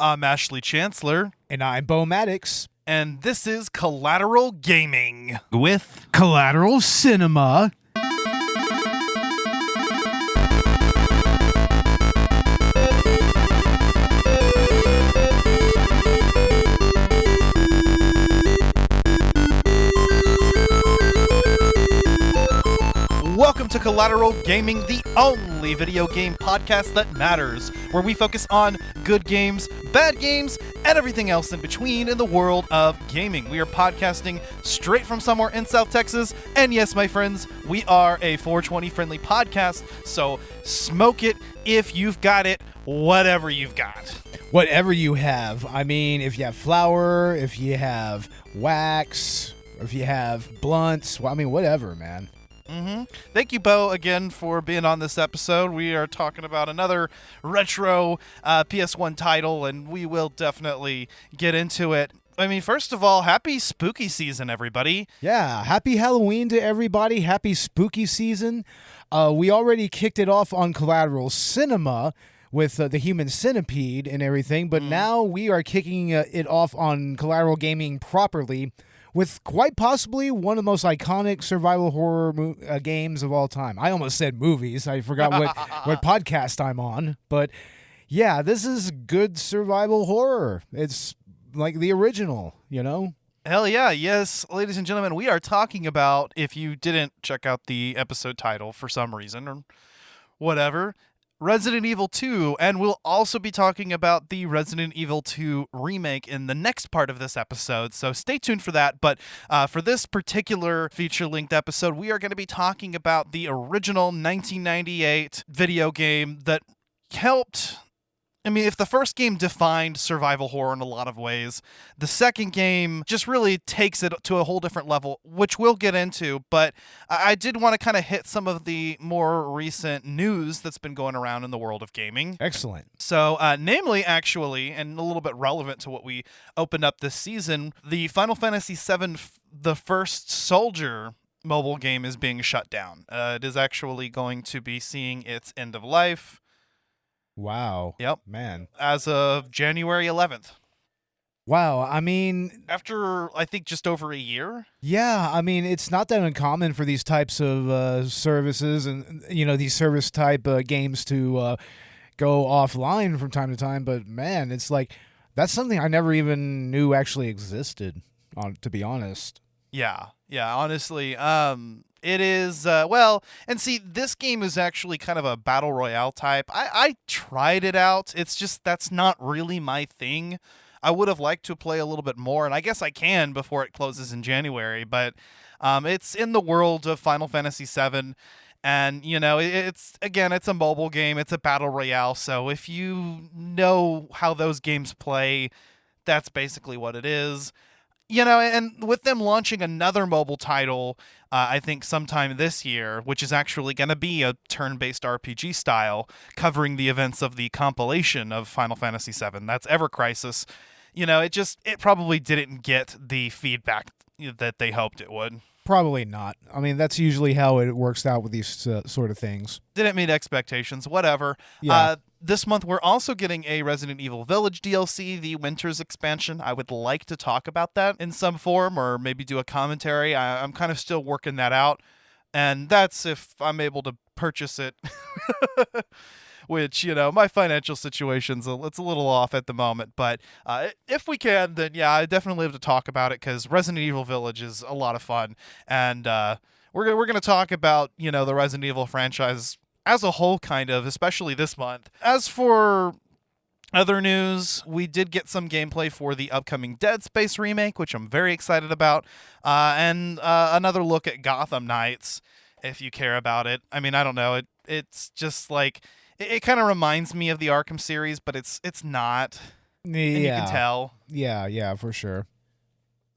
I'm Ashley Chancellor. And I'm Bo Maddox. And this is Collateral Gaming with Collateral Cinema. Welcome to Collateral Gaming, the only video game podcast that matters, where we focus on good games, bad games, and everything else in between in the world of gaming. We are podcasting straight from somewhere in South Texas, and yes, my friends, we are a 420-friendly podcast, so smoke it if you've got it, whatever you've got. Whatever you have. I mean, if you have flour, if you have wax, if you have blunts, well, I mean, whatever, man. Thank you, Bo, again for being on this episode. We are talking about another retro PS1 title, and we will definitely get into it. I mean, first of all, happy spooky season, everybody. Yeah, happy Halloween to everybody. Happy spooky season. We already kicked it off on Collateral Cinema with the Human Centipede and everything, but now we are kicking it off on Collateral Gaming properly with quite possibly one of the most iconic survival horror games of all time. I almost said movies. I forgot what podcast I'm on. But yeah, this is good survival horror. It's like the original, you know? Hell yeah. Yes, ladies and gentlemen, we are talking about, if you didn't check out the episode title for some reason or whatever, Resident Evil 2, and we'll also be talking about the Resident Evil 2 remake in the next part of this episode, so stay tuned for that. But for this particular feature-length episode, we are going to be talking about the original 1998 video game that helped... I mean, if the first game defined survival horror in a lot of ways, the second game just really takes it to a whole different level, which we'll get into. But I did want to kind of hit some of the more recent news that's been going around in the world of gaming. Excellent. So, namely, actually, and a little bit relevant to what we opened up this season, the Final Fantasy VII The First Soldier mobile game is being shut down. It is actually going to be seeing its end of life. Wow. Yep. Man. As of January 11th. Wow. I mean... After, I think, just over a year? Yeah. I mean, it's not that uncommon for these types of services and, you know, these service-type games to go offline from time to time. But, man, it's like, that's something I never even knew actually existed, to be honest. Yeah. Yeah, honestly. It is, well, and see, this game is actually kind of a battle royale type. I tried it out. It's just, that's not really my thing. I would have liked to play a little bit more, and I guess I can before it closes in January, but it's in the world of Final Fantasy VII, and, you know, it's a mobile game. It's a battle royale, so if you know how those games play, that's basically what it is. You know, and with them launching another mobile title, I think sometime this year, which is actually going to be a turn-based RPG style, covering the events of the compilation of Final Fantasy VII, that's Ever Crisis, you know, it probably didn't get the feedback that they hoped it would. Probably not. I mean, that's usually how it works out with these sort of things. Didn't meet expectations, whatever. Yeah. This month, we're also getting a Resident Evil Village DLC, the Winter's expansion. I would like to talk about that in some form or maybe do a commentary. I'm kind of still working that out, and that's if I'm able to purchase it, which, you know, my financial situation's it's a little off at the moment. But if we can, then, yeah, I definitely have to talk about it because Resident Evil Village is a lot of fun, and we're gonna talk about, you know, the Resident Evil franchise as a whole, kind of, especially this month. As for other news, we did get some gameplay for the upcoming Dead Space remake, which I'm very excited about, and another look at Gotham Knights, if you care about it. I mean, I don't know, it's just like, it kind of reminds me of the Arkham series, but it's not, and you can tell. Yeah, for sure.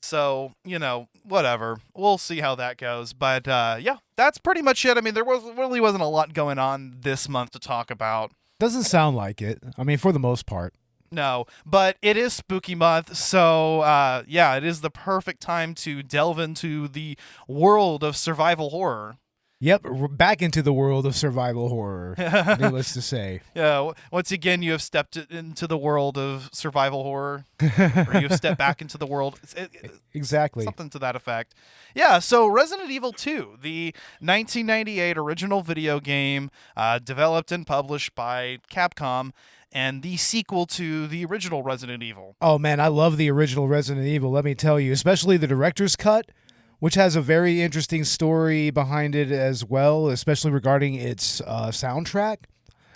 So, you know, whatever. We'll see how that goes. But, yeah, that's pretty much it. I mean, there really wasn't a lot going on this month to talk about. Doesn't sound like it. I mean, for the most part. No, but it is spooky month. So, yeah, it is the perfect time to delve into the world of survival horror. Yep, back into the world of survival horror, needless to say. Yeah, once again, you have stepped into the world of survival horror, or you have stepped back into the world. Exactly. Something to that effect. Yeah, so Resident Evil 2, the 1998 original video game, developed and published by Capcom, and the sequel to the original Resident Evil. Oh man, I love the original Resident Evil, let me tell you, especially the director's cut, which has a very interesting story behind it as well, especially regarding its soundtrack.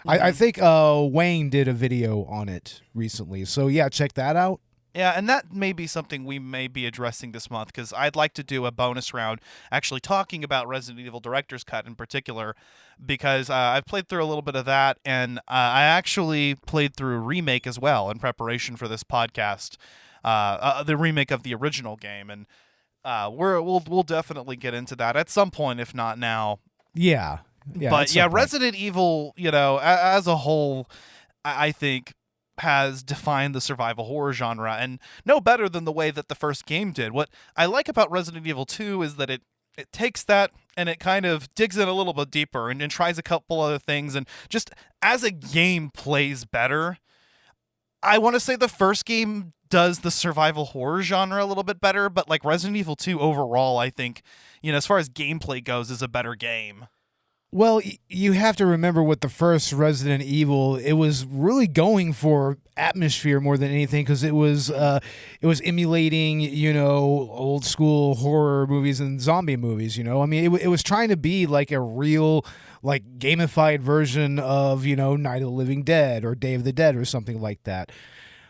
I think Wayne did a video on it recently, so yeah, check that out. Yeah, and that may be something we may be addressing this month, because I'd like to do a bonus round actually talking about Resident Evil Director's Cut in particular, because I've played through a little bit of that, and I actually played through a remake as well in preparation for this podcast, the remake of the original game, and we'll definitely get into that at some point, if not now. Yeah. But yeah, Resident Evil, as a whole, I think has defined the survival horror genre, and no better than the way that the first game did. What I like about Resident Evil 2 is that it takes that and it kind of digs in a little bit deeper and tries a couple other things, and just as a game plays better. I want to say the first game does the survival horror genre a little bit better, but like Resident Evil 2 overall, I think, as far as gameplay goes, is a better game. Well, you have to remember with the first Resident Evil, it was really going for atmosphere more than anything, because it was emulating, old school horror movies and zombie movies. I mean, it was trying to be like a real, like, gamified version of Night of the Living Dead or Day of the Dead or something like that.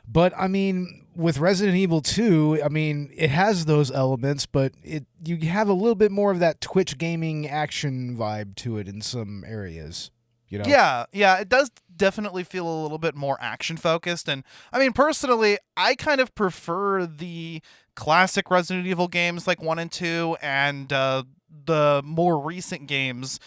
But I mean, with Resident Evil 2, I mean, it has those elements, but you have a little bit more of that Twitch gaming action vibe to it in some areas. Yeah, it does definitely feel a little bit more action focused, and I mean, personally, I kind of prefer the classic Resident Evil games like 1 and 2, and the more recent games,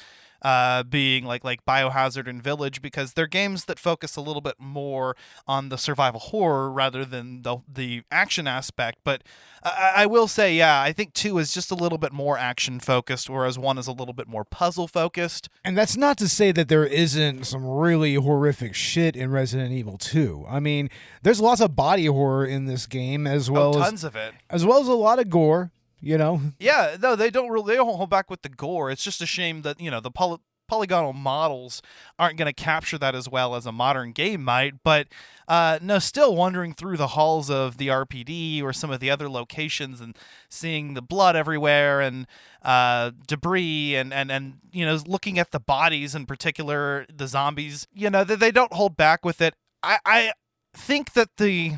being like Biohazard and Village, because they're games that focus a little bit more on the survival horror rather than the action aspect. But I will say, yeah, I think 2 is just a little bit more action focused, whereas 1 is a little bit more puzzle focused. And that's not to say that there isn't some really horrific shit in Resident Evil 2. I mean, there's lots of body horror in this game, as well tons of it, as well as a lot of gore. Yeah, no, they don't hold back with the gore. It's just a shame that the polygonal models aren't going to capture that as well as a modern game might. But no, still wandering through the halls of the RPD or some of the other locations and seeing the blood everywhere and debris and looking at the bodies, in particular the zombies. They don't hold back with it. I think that the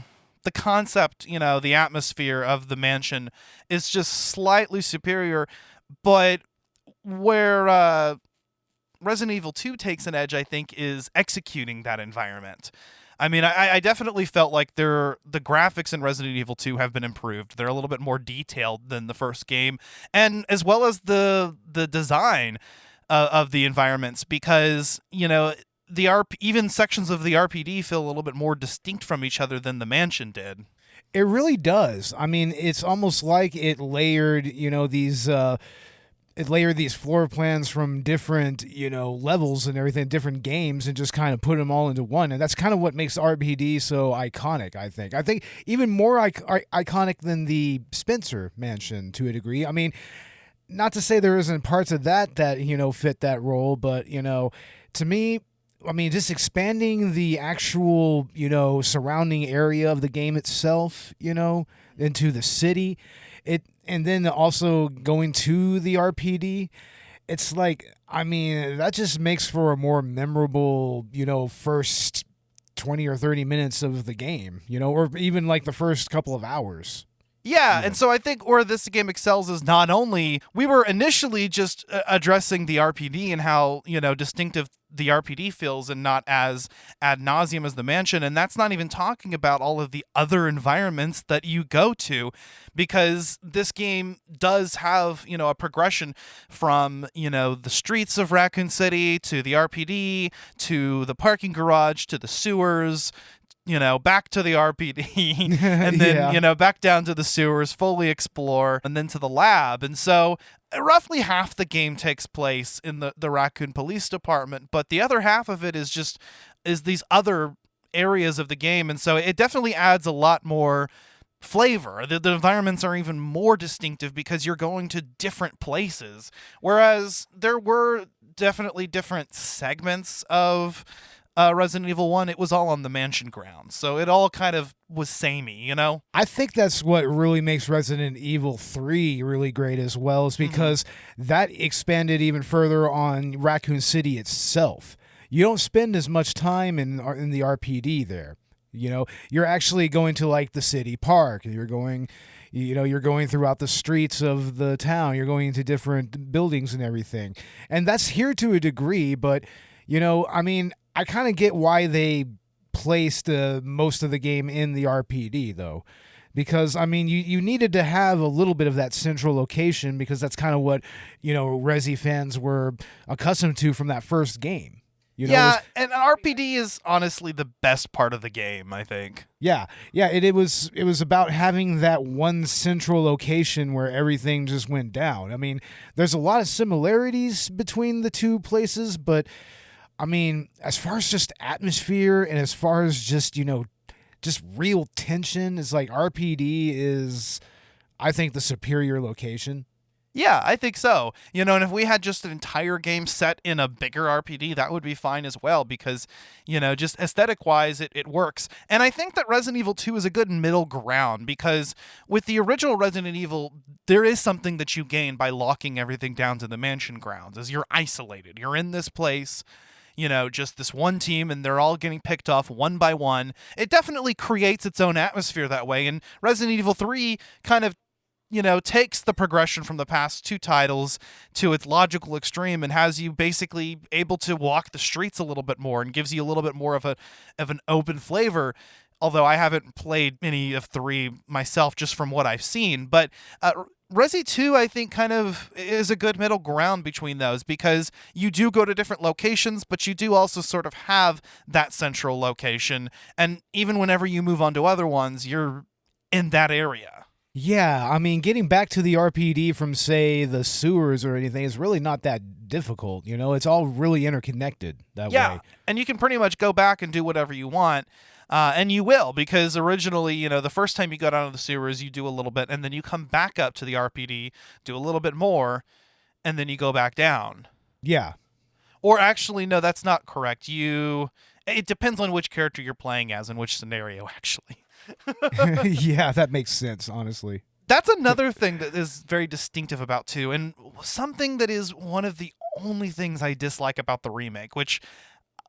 concept, the atmosphere of the mansion is just slightly superior, but where Resident Evil 2 takes an edge, I think, is executing that environment. I mean, I definitely felt like the graphics in Resident Evil 2 have been improved. They're a little bit more detailed than the first game, and as well as the design of the environments, because, even sections of the RPD feel a little bit more distinct from each other than the mansion did. It really does. I mean, it's almost like it layered, these floor plans from different, levels and everything, different games, and just kind of put them all into one. And that's kind of what makes RPD so iconic, I think. I think even more iconic than the Spencer Mansion to a degree. I mean, not to say there isn't parts of that fit that role, but, to me, I mean, just expanding the actual, surrounding area of the game itself, into the city, and then also going to the RPD, it's like, I mean, that just makes for a more memorable, first 20 or 30 minutes of the game, or even like the first couple of hours. Yeah, and so I think where this game excels is not only, we were initially just addressing the RPD and how, distinctive the RPD feels and not as ad nauseum as the mansion, and that's not even talking about all of the other environments that you go to, because this game does have, a progression from, the streets of Raccoon City to the RPD to the parking garage to the sewers back to the RPD and then, Yeah. back down to the sewers, fully explore, and then to the lab. And so roughly half the game takes place in the Raccoon Police Department, but the other half of it is these other areas of the game. And so it definitely adds a lot more flavor. The environments are even more distinctive because you're going to different places. Whereas there were definitely different segments of Resident Evil 1, it was all on the mansion grounds. So it all kind of was samey. I think that's what really makes Resident Evil 3 really great as well, is because that expanded even further on Raccoon City itself. You don't spend as much time in the RPD there. You're actually going to like the city park. You're going throughout the streets of the town. You're going into different buildings and everything. And that's here to a degree, but I kind of get why they placed most of the game in the RPD, though. Because, you needed to have a little bit of that central location, because that's kind of what, Resi fans were accustomed to from that first game. Yeah, and RPD is honestly the best part of the game, I think. Yeah. It was about having that one central location where everything just went down. There's a lot of similarities between the two places, but as far as just atmosphere and as far as just real tension, it's like RPD is, I think, the superior location. Yeah, I think so. And if we had just an entire game set in a bigger RPD, that would be fine as well because, just aesthetic-wise, it works. And I think that Resident Evil 2 is a good middle ground because with the original Resident Evil, there is something that you gain by locking everything down to the mansion grounds, as you're isolated. You're in this place, just this one team, and they're all getting picked off one by one. It definitely creates its own atmosphere that way, and Resident Evil 3 kind of takes the progression from the past two titles to its logical extreme and has you basically able to walk the streets a little bit more and gives you a little bit more of an open flavor. Although I haven't played any of 3 myself, just from what I've seen, but Resi 2, I think, kind of is a good middle ground between those because you do go to different locations, but you do also sort of have that central location. And even whenever you move on to other ones, you're in that area. Yeah, getting back to the RPD from, say, the sewers or anything is really not that difficult. It's all really interconnected that way. Yeah, and you can pretty much go back and do whatever you want. And you will, because originally, the first time you go down to the sewers, you do a little bit, and then you come back up to the RPD, do a little bit more, and then you go back down. Yeah. Or actually, no, that's not correct. It depends on which character you're playing as and which scenario, actually. Yeah, that makes sense, honestly. That's another thing that is very distinctive about 2, and something that is one of the only things I dislike about the remake, which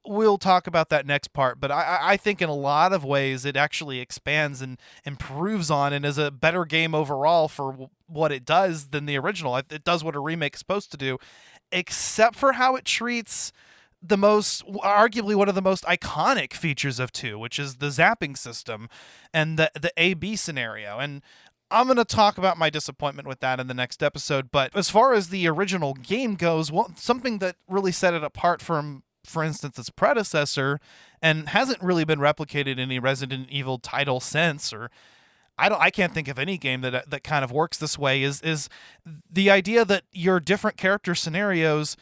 we'll talk about that next part, but I think in a lot of ways it actually expands and improves on and is a better game overall for what it does than the original. It does what a remake is supposed to do, except for how it treats arguably one of the most iconic features of 2, which is the zapping system and the A-B scenario. And I'm going to talk about my disappointment with that in the next episode, but as far as the original game goes, something that really set it apart from, for instance, its predecessor, and hasn't really been replicated in any Resident Evil title since, or I can't think of any game that kind of works this way, is the idea that your different character scenarios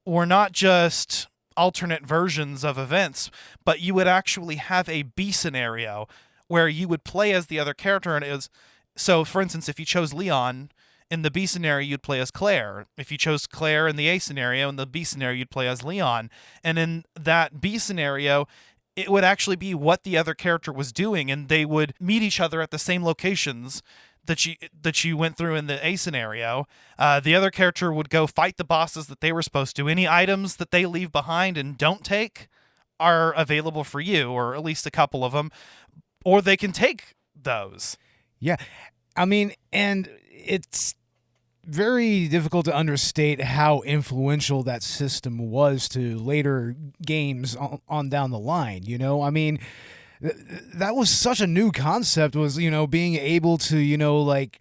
were not just alternate versions of events, but you would actually have a B scenario where you would play as the other character, and so for instance, if you chose Leon in the B scenario, you'd play as Claire. If you chose Claire in the A scenario, in the B scenario, you'd play as Leon. And in that B scenario, it would actually be what the other character was doing, and they would meet each other at the same locations that you went through in the A scenario. The other character would go fight the bosses that they were supposed to. Any items that they leave behind and don't take are available for you, or at least a couple of them, or they can take those. Yeah. And it's very difficult to understate how influential that system was to later games on down the line, that was such a new concept, was, being able to, like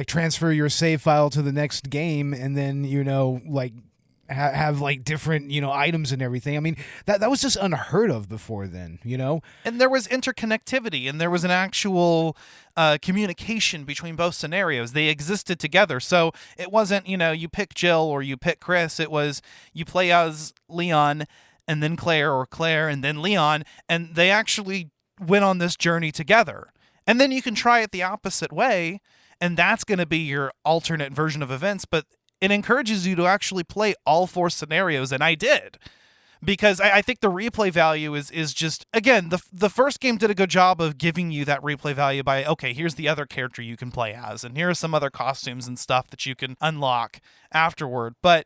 transfer your save file to the next game and then, have like different, items and everything. I mean, that was just unheard of before then, And there was interconnectivity, and there was an actual communication between both scenarios. They existed together. So it wasn't, you pick Jill or you pick Chris. It was you play as Leon and then Claire, or Claire and then Leon, and they actually went on this journey together. And then you can try it the opposite way, and that's going to be your alternate version of events. But it encourages you to actually play all 4 scenarios, and I did. Because I think the replay value is just, again, the first game did a good job of giving you that replay value by, okay, here's the other character you can play as, and here are some other costumes and stuff that you can unlock afterward. But,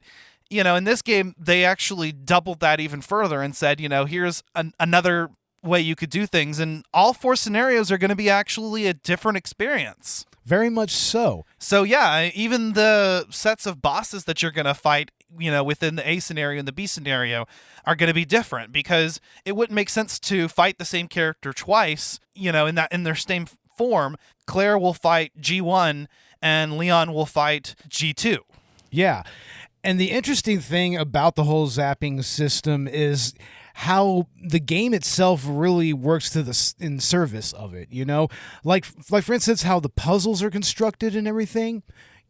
in this game, they actually doubled that even further and said, here's another way you could do things, and all 4 scenarios are going to be actually a different experience. Very much so. So yeah, even the sets of bosses that you're going to fight, within the A scenario and the B scenario are going to be different, because it wouldn't make sense to fight the same character twice, in their same form. Claire will fight G1 and Leon will fight G2. Yeah. And the interesting thing about the whole zapping system is how the game itself really works in service of it, like for instance, how the puzzles are constructed and everything,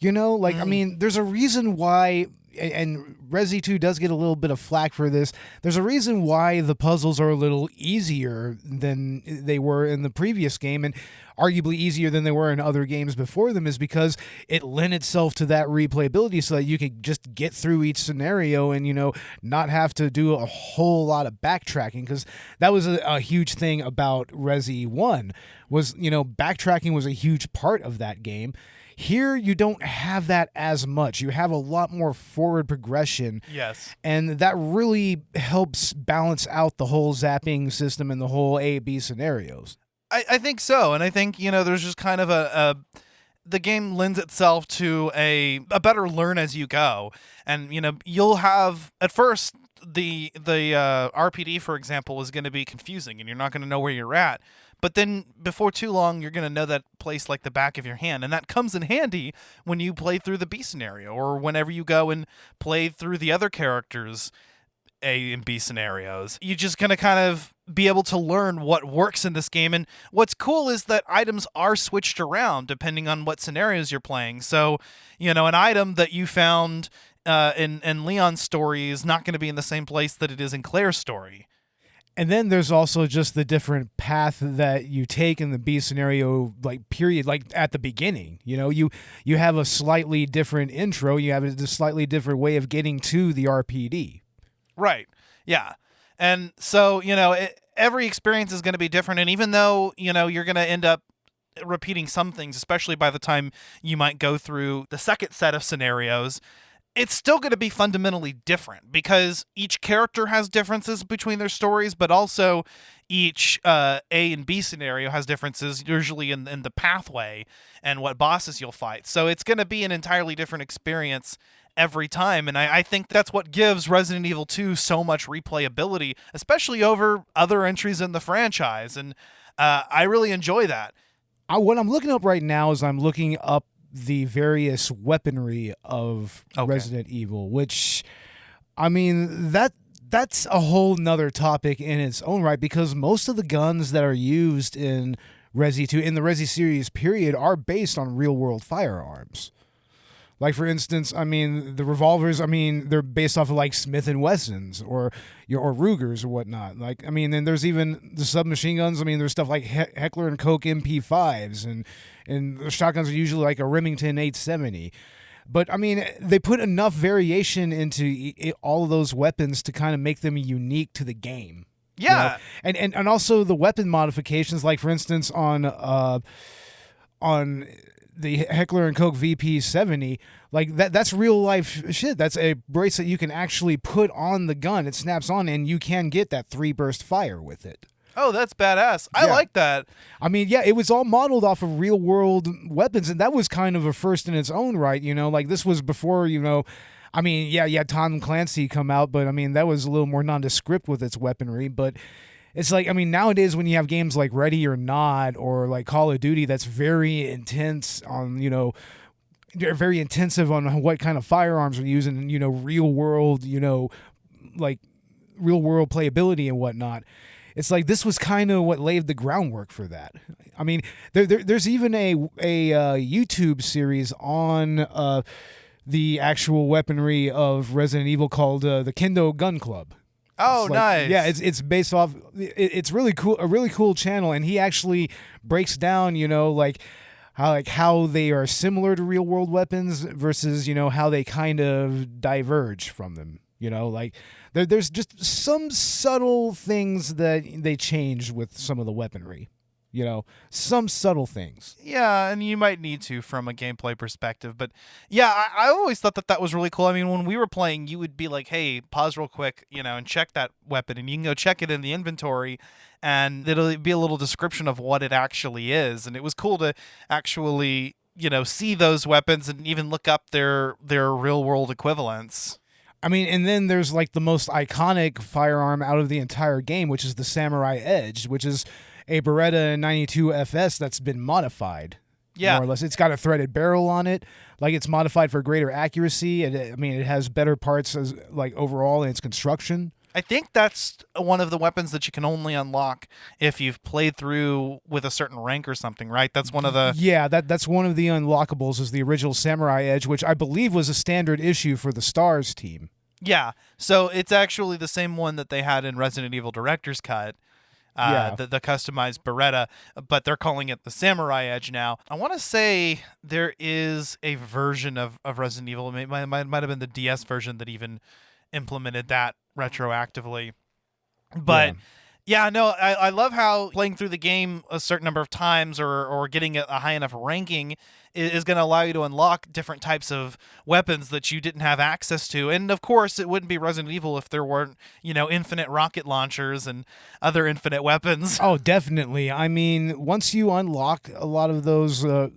I mean, there's a reason why, and Resi 2 does get a little bit of flack for this. There's a reason why the puzzles are a little easier than they were in the previous game, and arguably easier than they were in other games before them, is because it lent itself to that replayability so that you could just get through each scenario and, not have to do a whole lot of backtracking, because that was a huge thing about Resi 1 was, backtracking was a huge part of that game. Here, you don't have that as much. You have a lot more forward progression. Yes. And that really helps balance out the whole zapping system and the whole A-B scenarios. I think so. And I think, there's just kind of the game lends itself to a better learn as you go. And, you'll have, at first, the RPD, for example, is going to be confusing, and you're not going to know where you're at. But then before too long, you're going to know that place like the back of your hand. And that comes in handy when you play through the B scenario, or whenever you go and play through the other characters' A and B scenarios. You're just going to kind of be able to learn what works in this game. And what's cool is that items are switched around depending on what scenarios you're playing. So, an item that you found in Leon's story is not going to be in the same place that it is in Claire's story. And then there's also just the different path that you take in the B scenario, period, at the beginning. You have a slightly different intro. You have a slightly different way of getting to the RPD. Right. Yeah. And so, every experience is going to be different. And even though, you're going to end up repeating some things, especially by the time you might go through the second set of scenarios, it's still going to be fundamentally different, because each character has differences between their stories, but also each A and B scenario has differences, usually in the pathway and what bosses you'll fight. So it's going to be an entirely different experience every time. And I think that's what gives Resident Evil 2 so much replayability, especially over other entries in the franchise. And I really enjoy that. What I'm looking up right now is I'm looking up the various weaponry of Resident Evil, which, I mean, that's a whole nother topic in its own right, because most of the guns that are used in Resi 2, in the Resi series period, are based on real-world firearms. Like, for instance, I mean, the revolvers, they're based off of, Smith & Wessons or Rugers or whatnot. Then there's even the submachine guns. There's stuff like Heckler & Koch MP5s, and the shotguns are usually like a Remington 870. But, they put enough variation into all of those weapons to kind of make them unique to the game. Yeah. And also the weapon modifications, like, for instance, on the Heckler & Koch VP70, that's real life shit. That's a bracelet you can actually put on the gun. It snaps on, and you can get that 3-burst fire with it. Oh, that's badass. I like that. It was all modeled off of real world weapons, and that was kind of a first in its own right. This was before, Tom Clancy come out, but that was a little more nondescript with its weaponry. But it's nowadays when you have games like Ready or Not or like Call of Duty, that's very intense on, they're very intensive on what kind of firearms are using, real world, like real world playability and whatnot. It's like this was kind of what laid the groundwork for that. I mean, there's even a YouTube series on the actual weaponry of Resident Evil called the Kendo Gun Club. Oh, nice. Yeah, it's based off. It's really cool. A really cool channel, and he actually breaks down, how they are similar to real world weapons versus how they kind of diverge from them. There's just some subtle things that they changed with some of the weaponry. Some subtle things. Yeah, and you might need to from a gameplay perspective. But yeah, I always thought that was really cool. I mean, when we were playing, you would be like, hey, pause real quick, and check that weapon. And you can go check it in the inventory, and it'll be a little description of what it actually is. And it was cool to actually, see those weapons and even look up their real-world equivalents. I mean, and then there's like the most iconic firearm out of the entire game, which is the Samurai Edge, which is a Beretta 92 FS that's been modified. Yeah. More or less. It's got a threaded barrel on it. Like, it's modified for greater accuracy. It has better parts as overall in its construction. I think that's one of the weapons that you can only unlock if you've played through with a certain rank or something, right? That's one of the... Yeah, that's one of the unlockables is the original Samurai Edge, which I believe was a standard issue for the Stars team. Yeah, so it's actually the same one that they had in Resident Evil Director's Cut. The customized Beretta, but they're calling it the Samurai Edge now. I want to say there is a version of Resident Evil. It might have been the DS version that even implemented that retroactively. But yeah, no, I love how playing through the game a certain number of times or getting a high enough ranking is going to allow you to unlock different types of weapons that you didn't have access to. And of course, it wouldn't be Resident Evil if there weren't, infinite rocket launchers and other infinite weapons. Oh, definitely. I mean, once you unlock a lot of those a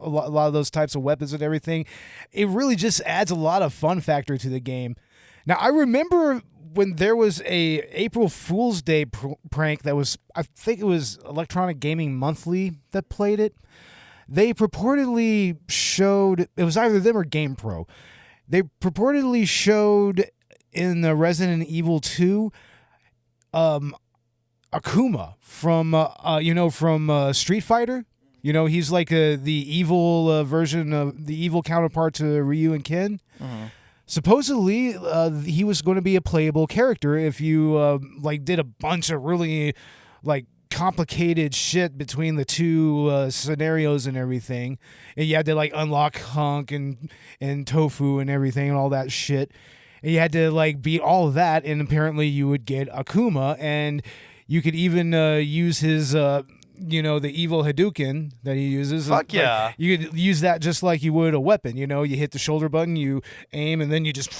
lot of those types of weapons and everything, it really just adds a lot of fun factor to the game. Now, I remember when there was a April Fool's Day prank that was, I think it was Electronic Gaming Monthly that played it. They purportedly showed, it was either them or GamePro. They purportedly showed in the Resident Evil 2 Akuma from Street Fighter. He's like the evil version of the evil counterpart to Ryu and Ken. Mm-hmm. Supposedly, he was going to be a playable character if you did a bunch of really complicated shit between the two scenarios and everything, and you had to unlock Hunk and Tofu and everything and all that shit, and you had to beat all of that, and apparently you would get Akuma, and you could even use his the evil Hadouken that he uses. Fuck yeah. You could use that just like you would a weapon. You hit the shoulder button, you aim, and then you just...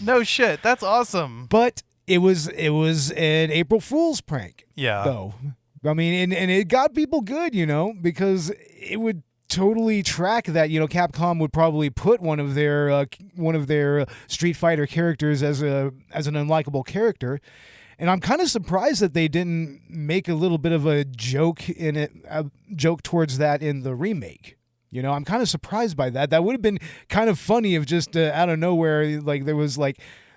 no shit. That's awesome. But it was an April Fool's prank. Yeah. Though. I mean, and it got people good, because it would totally track that. Capcom would probably put one of their Street Fighter characters as an unlikable character. And I'm kind of surprised that they didn't make a little bit of a joke in it, a joke towards that in the remake. I'm kind of surprised by that. That would have been kind of funny if just out of nowhere, there was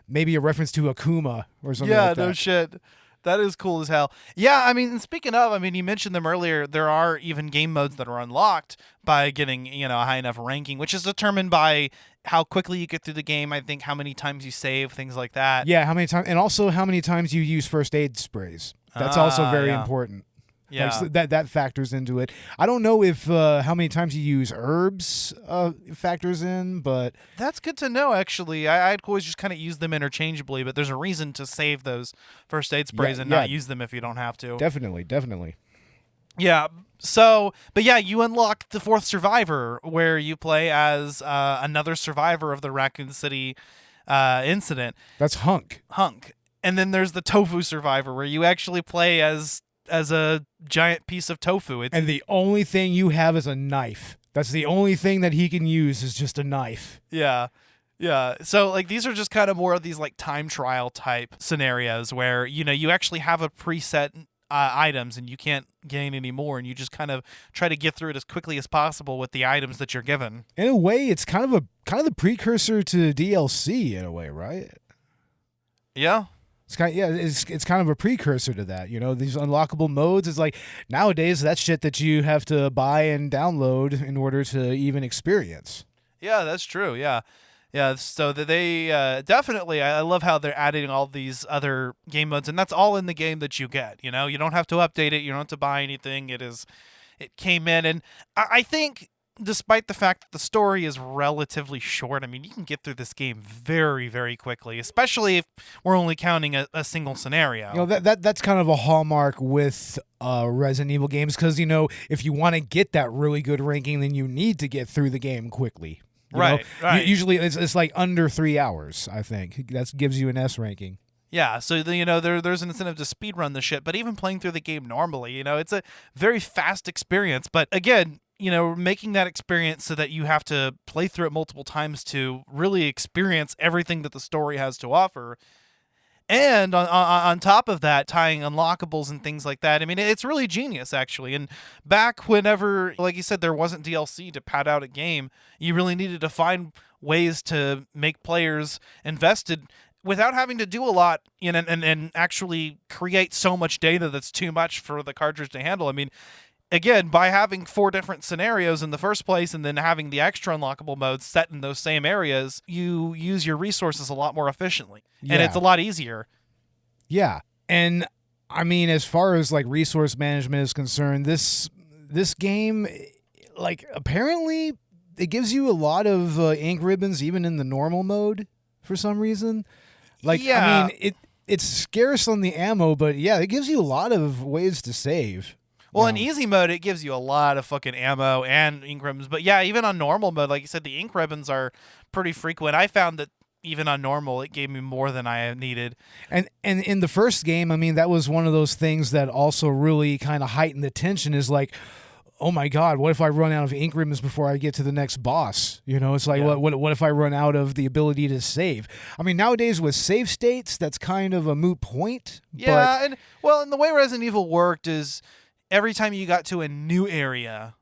maybe a reference to Akuma or something like that. Yeah, no shit. That is cool as hell. Yeah, I mean, speaking of, you mentioned them earlier. There are even game modes that are unlocked by getting, a high enough ranking, which is determined by how quickly you get through the game. I think how many times you save, things like that. Yeah, how many times, and also how many times you use first aid sprays. That's also very important. Yeah, that factors into it. I don't know if how many times you use herbs factors in, but that's good to know. Actually, I'd always just kind of use them interchangeably, but there's a reason to save those first aid sprays and not use them if you don't have to. Definitely. Yeah. So, but yeah, you unlock the fourth survivor, where you play as another survivor of the Raccoon City incident. That's Hunk. And then there's the Tofu survivor, where you actually play as a giant piece of tofu. And the only thing you have is a knife. That's the only thing that he can use is just a knife. Yeah. Yeah. So these are just kind of more of these time trial type scenarios where, you actually have a preset items, and you can't gain any more, and you just kind of try to get through it as quickly as possible with the items that you're given. In a way, it's kind of the precursor to DLC in a way, right? Yeah. It's kind of a precursor to that, these unlockable modes. It's like nowadays that's shit that you have to buy and download in order to even experience. Yeah, that's true. Yeah. Yeah, so that they definitely, I love how they're adding all these other game modes, and that's all in the game that you get. You don't have to update it, you don't have to buy anything. It came in, and I think, despite the fact that the story is relatively short, I mean, you can get through this game very, very quickly, especially if we're only counting a single scenario. That's kind of a hallmark with Resident Evil games, because if you want to get that really good ranking, then you need to get through the game quickly. Right. Usually it's like under 3 hours, I think. That gives you an S ranking. Yeah, so there's an incentive to speedrun the shit, but even playing through the game normally, it's a very fast experience. But again, making that experience so that you have to play through it multiple times to really experience everything that the story has to offer. And on top of that, tying unlockables and things like that. I mean, it's really genius, actually. And back whenever, like you said, there wasn't DLC to pad out a game, you really needed to find ways to make players invested without having to do a lot, and actually create so much data that's too much for the cartridge to handle. I mean, again, by having 4 different scenarios in the first place and then having the extra unlockable modes set in those same areas, you use your resources a lot more efficiently. Yeah. And it's a lot easier. Yeah. And I mean, as far as like resource management is concerned, this game, like, apparently it gives you a lot of ink ribbons even in the normal mode for some reason. Like, yeah. I mean, it's scarce on the ammo, but yeah, it gives you a lot of ways to save. Well, in easy mode, it gives you a lot of fucking ammo and ink ribbons. But yeah, even on normal mode, like you said, the ink ribbons are pretty frequent. I found that even on normal, it gave me more than I needed. And in the first game, I mean, that was one of those things that also really kind of heightened the tension, is like, oh my God, what if I run out of ink ribbons before I get to the next boss? It's like, Yeah. what if I run out of the ability to save? I mean, nowadays with save states, that's kind of a moot point. Yeah, and the way Resident Evil worked is every time you got to a new area,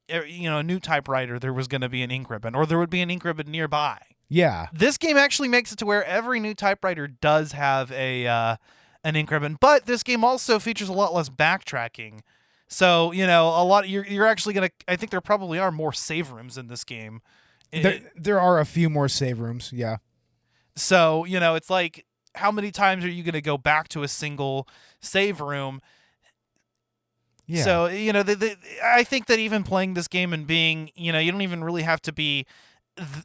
a new typewriter, there was going to be an ink ribbon, or there would be an ink ribbon nearby. Yeah. This game actually makes it to where every new typewriter does have an ink ribbon, but this game also features a lot less backtracking. So, a lot you're actually going to, I think there probably are more save rooms in this game. There are a few more save rooms, yeah. So, it's like, how many times are you going to go back to a single save room? Yeah. So, I think that even playing this game and being, you don't even really have to be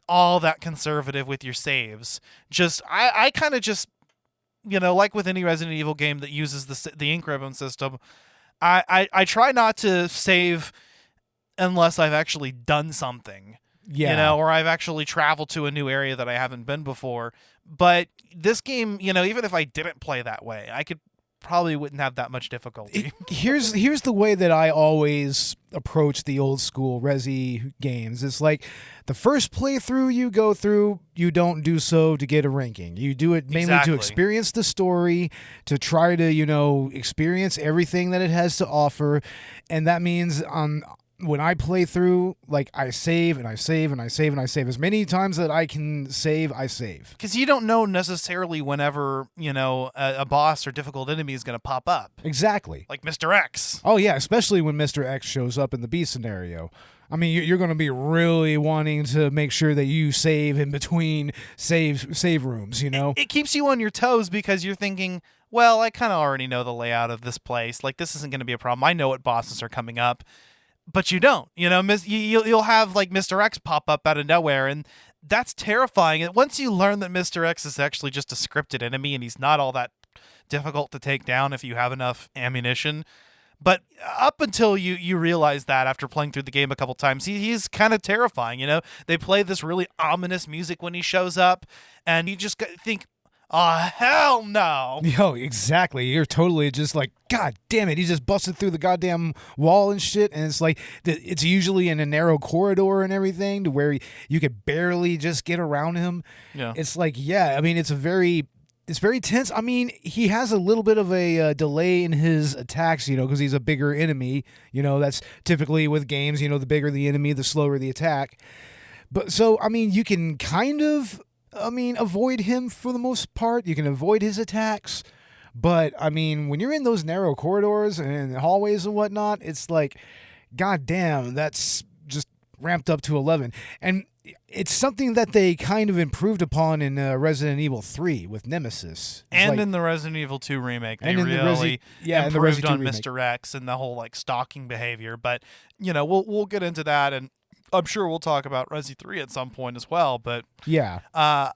all that conservative with your saves. I kind of just, like with any Resident Evil game that uses the ink ribbon system, I try not to save unless I've actually done something. Yeah. Or I've actually traveled to a new area that I haven't been before. But this game, even if I didn't play that way, I probably wouldn't have that much difficulty. Here's the way that I always approach the old school Resi games. It's like the first playthrough you go through, you don't do so to get a ranking. You do it mainly Exactly. to experience the story, to try to, experience everything that it has to offer. And that means when I play through, like, I save and I save and I save and I save. As many times that I can save, I save. Because you don't know necessarily whenever, a boss or difficult enemy is going to pop up. Exactly. Like Mr. X. Oh, yeah, especially when Mr. X shows up in the B scenario. I mean, you're going to be really wanting to make sure that you save in between save rooms, It keeps you on your toes because you're thinking, well, I kind of already know the layout of this place. Like, this isn't going to be a problem. I know what bosses are coming up. But you don't, you'll have like Mr. X pop up out of nowhere, and that's terrifying. And once you learn that Mr. X is actually just a scripted enemy and he's not all that difficult to take down if you have enough ammunition. But up until you realize that after playing through the game a couple times, he's kind of terrifying. They play this really ominous music when he shows up, and you just think, oh, hell no. Yo, exactly. You're totally just like, God damn it. He just busted through the goddamn wall and shit. And it's like, it's usually in a narrow corridor and everything to where you could barely just get around him. Yeah. It's like, yeah, I mean, it's a very It's very tense. I mean, he has a little bit of a delay in his attacks, because he's a bigger enemy. That's typically with games, the bigger the enemy, the slower the attack. But so, I mean, you can kind of, avoid him for the most part. You can avoid his attacks. But, I mean, when you're in those narrow corridors and hallways and whatnot, it's like, God damn, that's just ramped up to 11. And it's something that they kind of improved upon in Resident Evil 3 with Nemesis. And in the Resident Evil 2 remake, they really improved on Mr. X and the whole stalking behavior. But, we'll get into that, and I'm sure we'll talk about Resi 3 at some point as well, but I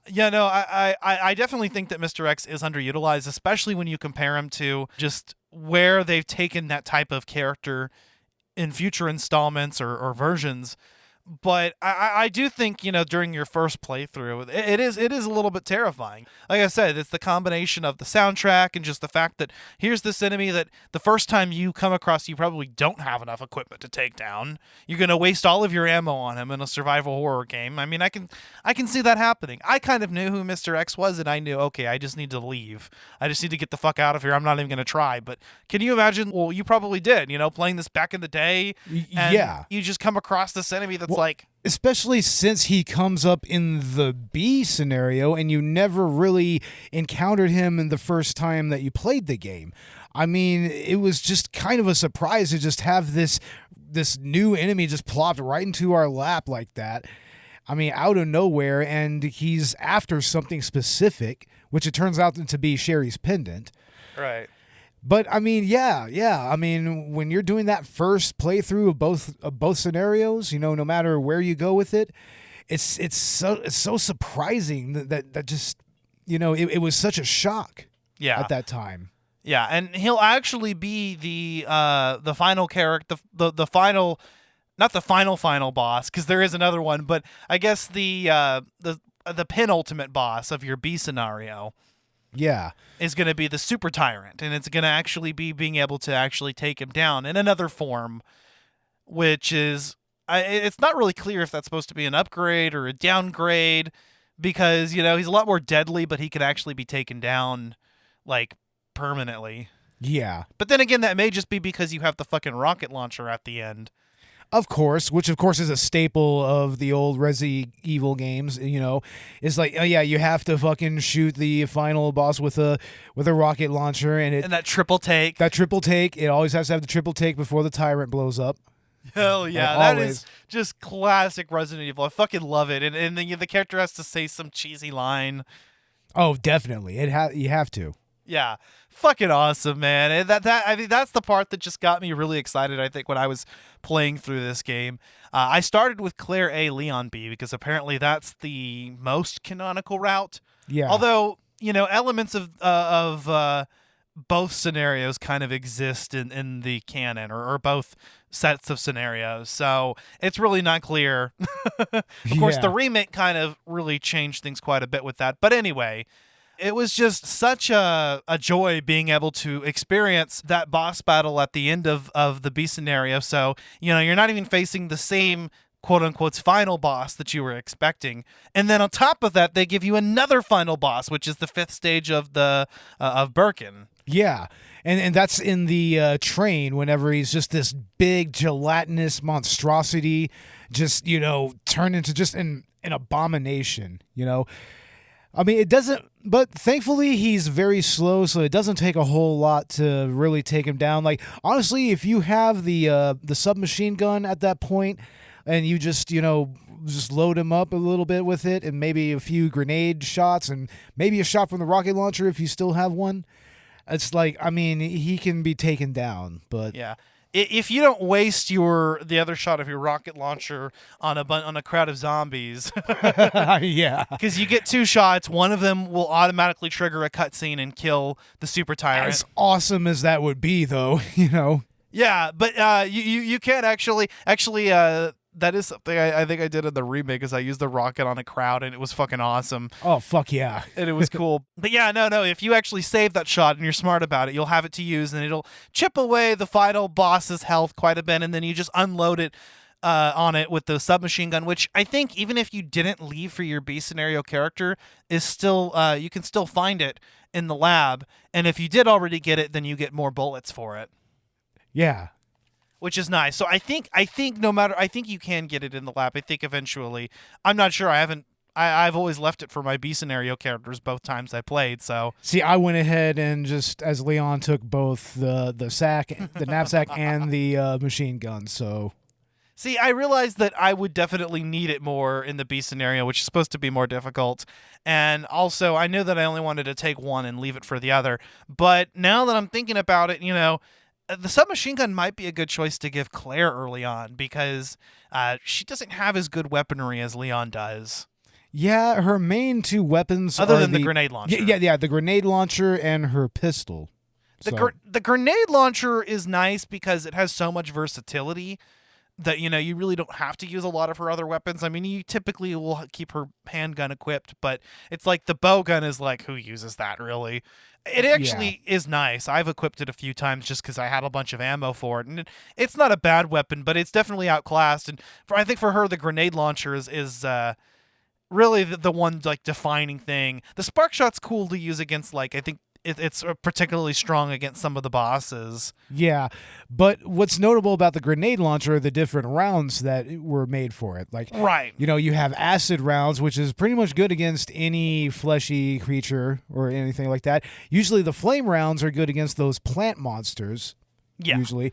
definitely think that Mr. X is underutilized, especially when you compare him to just where they've taken that type of character in future installments or versions. But I do think, during your first playthrough, it is a little bit terrifying. Like I said, it's the combination of the soundtrack and just the fact that here's this enemy that the first time you come across, you probably don't have enough equipment to take down. You're going to waste all of your ammo on him in a survival horror game. I mean, I can see that happening. I kind of knew who Mr. X was, and I knew, okay, I just need to leave. I just need to get the fuck out of here. I'm not even going to try. But can you imagine? Well, you probably did, playing this back in the day. And you just come across this enemy that's especially since he comes up in the B scenario and you never really encountered him in the first time that you played the game. I mean, it was just kind of a surprise to just have this new enemy just plopped right into our lap like that. I mean, out of nowhere, and he's after something specific, which it turns out to be Sherry's pendant. Right. But I mean, yeah. I mean, when you're doing that first playthrough of both scenarios, no matter where you go with it, it's so surprising that just it was such a shock. Yeah. At that time. Yeah, and he'll actually be the final character, the final, not the final boss, because there is another one, but I guess the penultimate boss of your B scenario. Yeah. Is going to be the Super Tyrant, and it's going to actually be being able to actually take him down in another form, which is, it's not really clear if that's supposed to be an upgrade or a downgrade, because, he's a lot more deadly, but he could actually be taken down, permanently. Yeah. But then again, that may just be because you have the fucking rocket launcher at the end. Of course, which of course is a staple of the old Resi Evil games. It's like, oh yeah, you have to fucking shoot the final boss with a rocket launcher, and that triple take. It always has to have the triple take before the tyrant blows up. Hell yeah, that is just classic Resident Evil. I fucking love it, and the character has to say some cheesy line. Oh, definitely, you have to. Yeah, fucking awesome, man. And I think that's the part that just got me really excited, I think, when I was playing through this game. I started with Claire A, Leon B, because apparently that's the most canonical route. Yeah. Although, elements of both scenarios kind of exist in the canon, or both sets of scenarios. So it's really not clear. Of course, the remake kind of really changed things quite a bit with that. But anyway, it was just such a joy being able to experience that boss battle at the end of the B scenario. So, you're not even facing the same quote-unquote final boss that you were expecting. And then on top of that, they give you another final boss, which is the 5th stage of Birkin. Yeah, and that's in the train whenever he's just this big gelatinous monstrosity, just, turned into just an abomination, I mean, it doesn't, but thankfully he's very slow, so it doesn't take a whole lot to really take him down. Honestly, if you have the submachine gun at that point, and you just load him up a little bit with it, and maybe a few grenade shots, and maybe a shot from the rocket launcher if you still have one, it's he can be taken down. But yeah. If you don't waste the other shot of your rocket launcher on a crowd of zombies, yeah, because you get 2 shots, one of them will automatically trigger a cutscene and kill the Super Tyrant. As awesome as that would be, though, Yeah, but you can't actually. That is something I think I did in the remake, is I used the rocket on a crowd, and it was fucking awesome. Oh, fuck yeah. And it was cool. But yeah, no, if you actually save that shot and you're smart about it, you'll have it to use, and it'll chip away the final boss's health quite a bit, and then you just unload it on it with the submachine gun, which I think even if you didn't leave for your B scenario character, is still you can still find it in the lab, and if you did already get it, then you get more bullets for it, Yeah. which is nice. So I think no matter I think you can get it in the lab. I think eventually. I'm not sure. I haven't. I've always left it for my B scenario characters both times I played. So See, I went ahead and just as Leon took both the knapsack, and the machine gun. So see, I realized that I would definitely need it more in the B scenario, which is supposed to be more difficult. And also, I knew that I only wanted to take one and leave it for the other. But now that I'm thinking about it, the submachine gun might be a good choice to give Claire early on because she doesn't have as good weaponry as Leon does. yeah, her main two weapons Other are than the grenade launcher. Yeah, the grenade launcher and her pistol. The grenade launcher is nice because it has so much versatility that you really don't have to use a lot of her other weapons. I mean, you typically will keep her handgun equipped, but it's like the bow gun is like, who uses that really? It actually is nice. I've equipped it a few times just because I had a bunch of ammo for it, and it's not a bad weapon, but it's definitely outclassed. And I think for her, the grenade launcher is really the one like defining thing. The spark shot's cool to use against like I think it's particularly strong against some of the bosses. Yeah, but what's notable about the grenade launcher are the different rounds that were made for it. Like, Right. you have acid rounds, which is pretty much good against any fleshy creature or anything like that. Usually the flame rounds are good against those plant monsters. Yeah. Usually.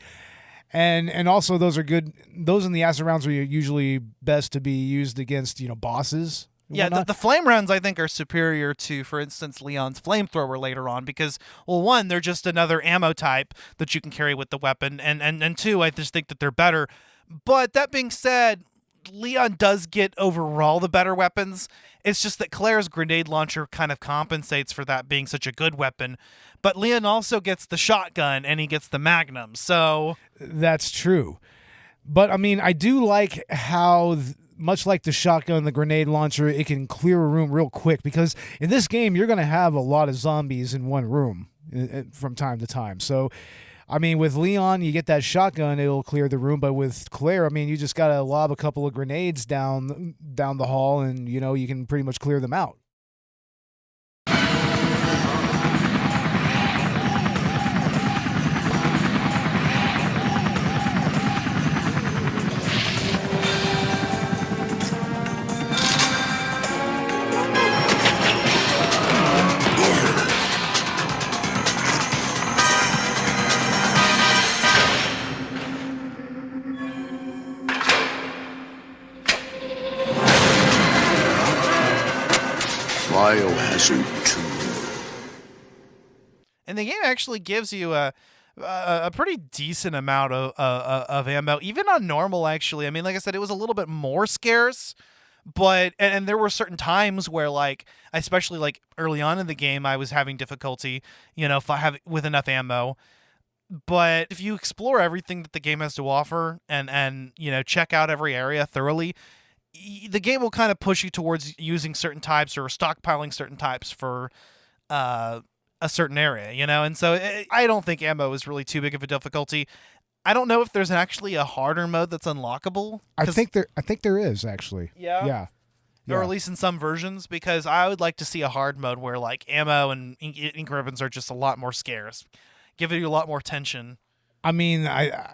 And also those are good. Those in the acid rounds are usually best to be used against, bosses. and Yeah, whatnot. the flame rounds I think are superior to, for instance, Leon's flamethrower later on because, well, one, they're just another ammo type that you can carry with the weapon, and two, I just think that they're better. But that being said, Leon does get overall the better weapons. It's just that Claire's grenade launcher kind of compensates for that being such a good weapon. But Leon also gets the shotgun and he gets the magnum, so That's true. But I mean, I do like how, much like the shotgun and the grenade launcher, it can clear a room real quick because in this game, you're going to have a lot of zombies in one room from time to time. So, I mean, with Leon, you get that shotgun, it'll clear the room. But with Claire, I mean, you just got to lob a couple of grenades down the hall and, you can pretty much clear them out. Biohazard 2. and the game actually gives you a pretty decent amount of ammo, even on normal. Actually, I mean, like I said, it was a little bit more scarce, but and there were certain times where, like, especially like early on in the game, I was having difficulty, if I have with enough ammo. But if you explore everything that the game has to offer and check out every area thoroughly, the game will kind of push you towards using certain types or stockpiling certain types for a certain area, and so I don't think ammo is really too big of a difficulty. I don't know if there's actually a harder mode that's unlockable. I think there is actually. Yeah? Yeah. Or at least in some versions, because I would like to see a hard mode where like ammo and ink ribbons are just a lot more scarce, give you a lot more tension. I mean,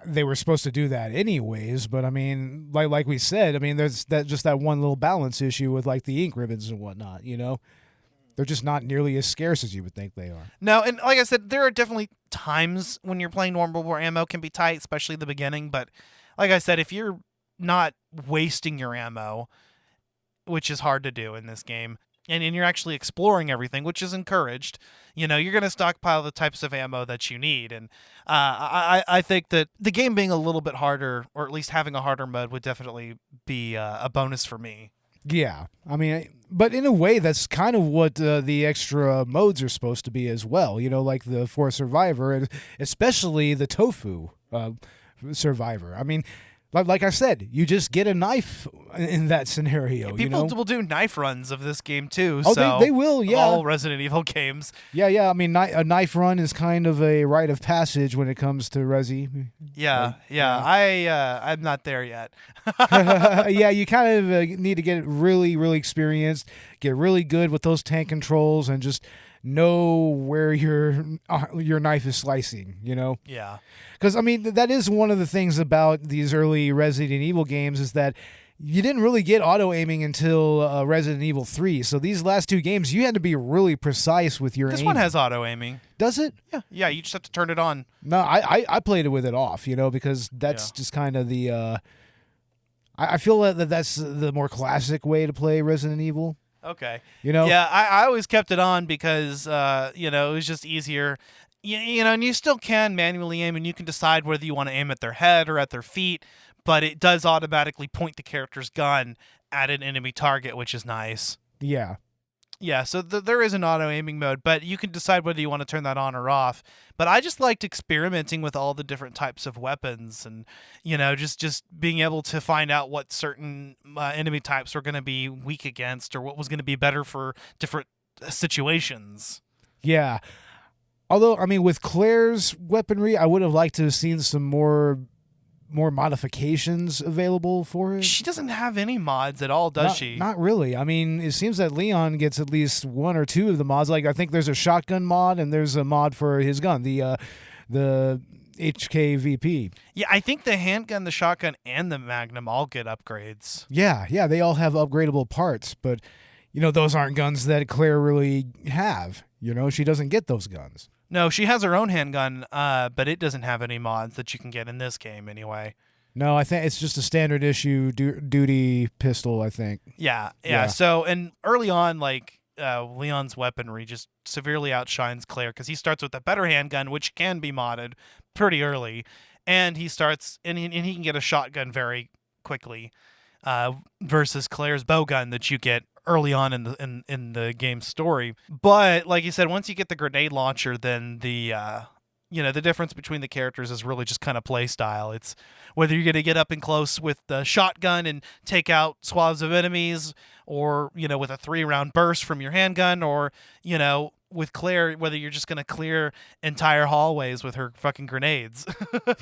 they were supposed to do that anyways, but I mean, like we said, I mean, there's that one little balance issue with like the ink ribbons and whatnot. They're just not nearly as scarce as you would think they are. No, and like I said, there are definitely times when you're playing normal where ammo can be tight, especially at the beginning. But like I said, if you're not wasting your ammo, which is hard to do in this game, and you're actually exploring everything, which is encouraged, you're going to stockpile the types of ammo that you need. And I think that the game being a little bit harder, or at least having a harder mode, would definitely be a bonus for me. Yeah, I mean, but in a way, that's kind of what the extra modes are supposed to be as well. Like the for Survivor, and especially the Tofu Survivor. I mean, Like I said, you just get a knife in that scenario. People you know? will do knife runs of this game too. Oh, so they will, yeah. All Resident Evil games. Yeah. I mean, a knife run is kind of a rite of passage when it comes to Resi. Yeah. I'm not there yet. Yeah, you kind of need to get really, really experienced, get really good with those tank controls, and just know where your knife is slicing. You know. Yeah. Because, I mean, that is one of the things about these early Resident Evil games is that you didn't really get auto-aiming until Resident Evil 3. So these last two games, you had to be really precise with your This aiming. one has auto-aiming. Does it? Yeah, you just have to turn it on. No, I played it with it off, because that's just kind of the... I feel that that's the more classic way to play Resident Evil. Okay. Yeah, I always kept it on because, it was just easier. And you still can manually aim, and you can decide whether you want to aim at their head or at their feet, but it does automatically point the character's gun at an enemy target, which is nice. Yeah. Yeah, so there is an auto-aiming mode, but you can decide whether you want to turn that on or off. But I just liked experimenting with all the different types of weapons and, just being able to find out what certain enemy types were going to be weak against or what was going to be better for different situations. Yeah. Although, I mean, with Claire's weaponry, I would have liked to have seen some more modifications available for it. She doesn't have any mods at all, does she? Not really. I mean, it seems that Leon gets at least one or two of the mods. Like, I think there's a shotgun mod and there's a mod for his gun, the HKVP. Yeah, I think the handgun, the shotgun, and the Magnum all get upgrades. Yeah, they all have upgradable parts, but, those aren't guns that Claire really have. She doesn't get those guns. No, she has her own handgun, but it doesn't have any mods that you can get in this game anyway. No, I think it's just a standard issue duty pistol, I think. Yeah. So, and early on, Leon's weaponry just severely outshines Claire because he starts with a better handgun, which can be modded pretty early, and he can get a shotgun very quickly, versus Claire's bowgun that you get early on in the game's story. But like you said, once you get the grenade launcher, then the difference between the characters is really just kind of play style. It's whether you're going to get up and close with the shotgun and take out swaths of enemies, or with a 3-round burst from your handgun, or with Claire, whether you're just going to clear entire hallways with her fucking grenades.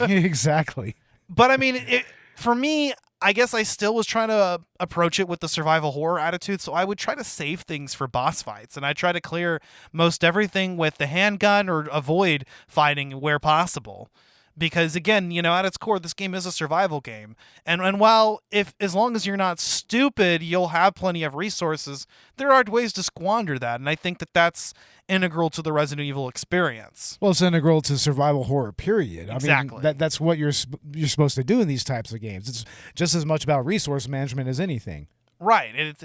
Exactly. But I mean, for me, I guess I still was trying to approach it with the survival horror attitude, so I would try to save things for boss fights, and I try to clear most everything with the handgun or avoid fighting where possible. Because again, at its core, this game is a survival game. And while as long as you're not stupid, you'll have plenty of resources, there are ways to squander that. And I think that that's integral to the Resident Evil experience. Well, it's integral to survival horror, period. Exactly. I mean, that's what you're supposed to do in these types of games. It's just as much about resource management as anything. Right.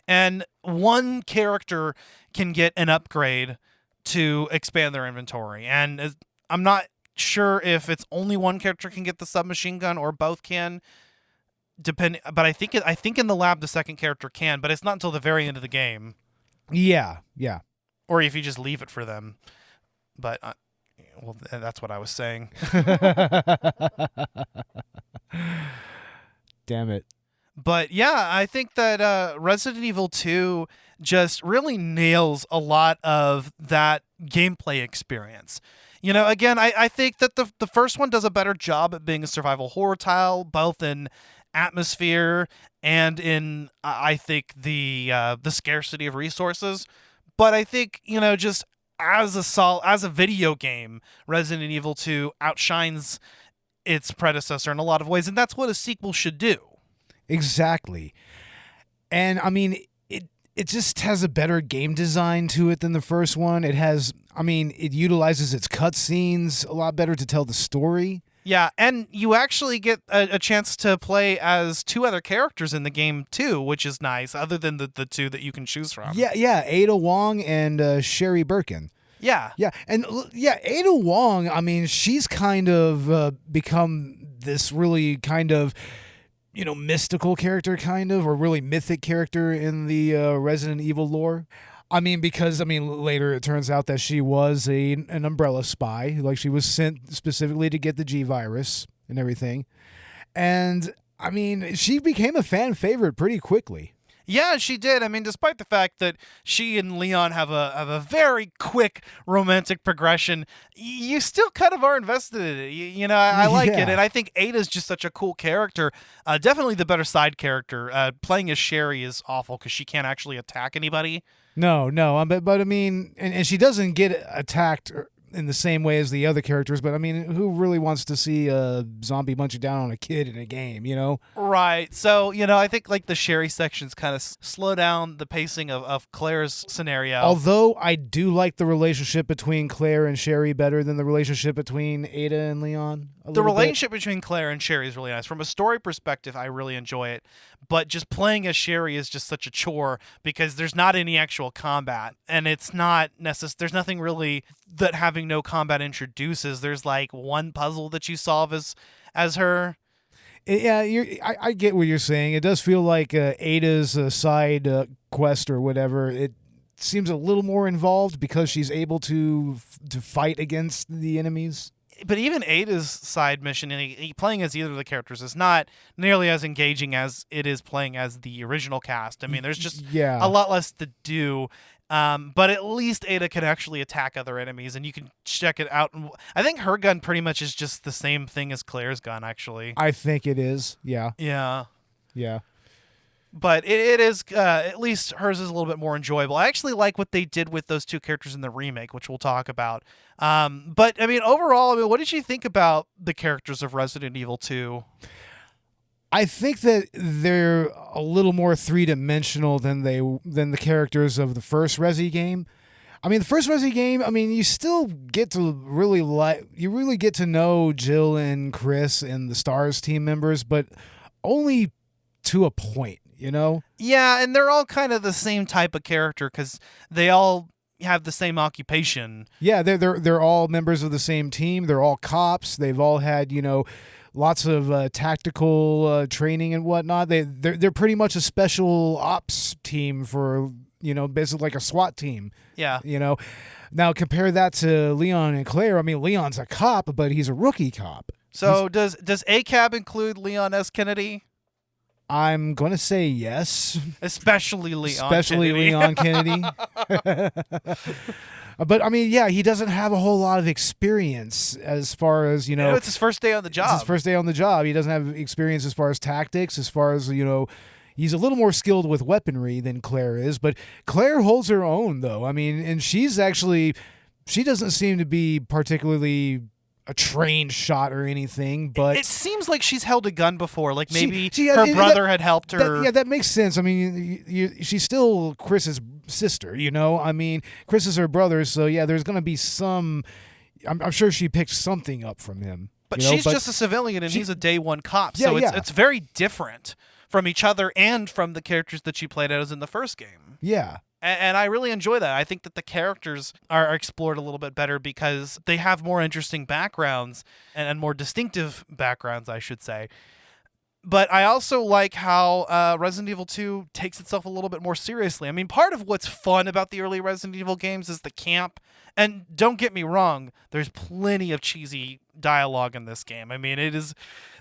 And one character can get an upgrade to expand their inventory. And I'm not sure if it's only one character can get the submachine gun or both can, but I think in the lab the second character can, but it's not until the very end of the game. Yeah. Or if you just leave it for them. But that's what I was saying. Damn it. But yeah, I think that Resident Evil 2 just really nails a lot of that gameplay experience. Again, I think that the first one does a better job at being a survival horror tile, both in atmosphere and in, I think, the scarcity of resources. But I think, just as a video game, Resident Evil 2 outshines its predecessor in a lot of ways, and that's what a sequel should do. Exactly. And I mean, it just has a better game design to it than the first one. It utilizes its cutscenes a lot better to tell the story. Yeah, and you actually get a chance to play as two other characters in the game too, which is nice, other than the two that you can choose from. Yeah, Ada Wong and Sherry Birkin. Yeah. And Ada Wong, I mean, she's kind of become this really kind of, mystical character or really mythic character in the Resident Evil lore. Because later it turns out that she was an Umbrella spy. Like, she was sent specifically to get the G virus and everything. And I mean, she became a fan favorite pretty quickly. Yeah, she did. I mean, despite the fact that she and Leon have a very quick romantic progression, you still kind of are invested in it. I like it, Yeah. and I think Ada's just such a cool character. Definitely the better side character. Playing as Sherry is awful because she can't actually attack anybody. No, but I mean, and she doesn't get attacked in the same way as the other characters, but I mean, who really wants to see a zombie munching down on a kid in a game, Right. So, I think like the Sherry sections kind of slow down the pacing of Claire's scenario. Although I do like the relationship between Claire and Sherry better than the relationship between Ada and Leon. The relationship between Claire and Sherry is really nice. From a story perspective, I really enjoy it. But just playing as Sherry is just such a chore because there's not any actual combat. And it's not there's nothing really that having no combat introduces. There's like one puzzle that you solve as her. Yeah, I get what you're saying. It does feel like Ada's side quest or whatever. It seems a little more involved because she's able to fight against the enemies. But even Ada's side mission, and playing as either of the characters, is not nearly as engaging as it is playing as the original cast. I mean, there's just a lot less to do. But at least Ada can actually attack other enemies, and you can check it out. I think her gun pretty much is just the same thing as Claire's gun, actually. I think it is. Yeah. Yeah. Yeah. But it is, at least hers is a little bit more enjoyable. I actually like what they did with those two characters in the remake, which we'll talk about. But, I mean, overall, what did you think about the characters of Resident Evil 2? I think that they're a little more three-dimensional than the characters of the first Resi game. I mean, the first Resi game, I mean, you still get to really get to know Jill and Chris and the STARS team members, but only to a point, Yeah, and they're all kind of the same type of character because they all have the same occupation. Yeah, they're all members of the same team. They're all cops. They've all had, lots of tactical training and whatnot. They're pretty much a special ops team for, basically like a SWAT team. Yeah. Now compare that to Leon and Claire. I mean, Leon's a cop, but he's a rookie cop. So does ACAB include Leon S. Kennedy? I'm going to say yes. Especially Leon Especially Kennedy. Leon Kennedy. But, I mean, yeah, he doesn't have a whole lot of experience as far as, it's his first day on the job. It's his first day on the job. He doesn't have experience as far as tactics, as far as, he's a little more skilled with weaponry than Claire is. But Claire holds her own, though. I mean, and she doesn't seem to be particularly a trained shot or anything, but it seems like she's held a gun before. Like maybe she her brother had helped her. That makes sense. I mean, she's still Chris's sister, I mean, Chris is her brother, so yeah, there's going to be some. I'm sure she picked something up from him. But she's just a civilian, and he's a day one cop, Yeah, so yeah. it's very different from each other and from the characters that she played as in the first game. Yeah. And I really enjoy that. I think that the characters are explored a little bit better because they have more interesting backgrounds and more distinctive backgrounds, I should say. But I also like how Resident Evil 2 takes itself a little bit more seriously. I mean, part of what's fun about the early Resident Evil games is the camp. And don't get me wrong, there's plenty of cheesy dialogue in this game. I mean,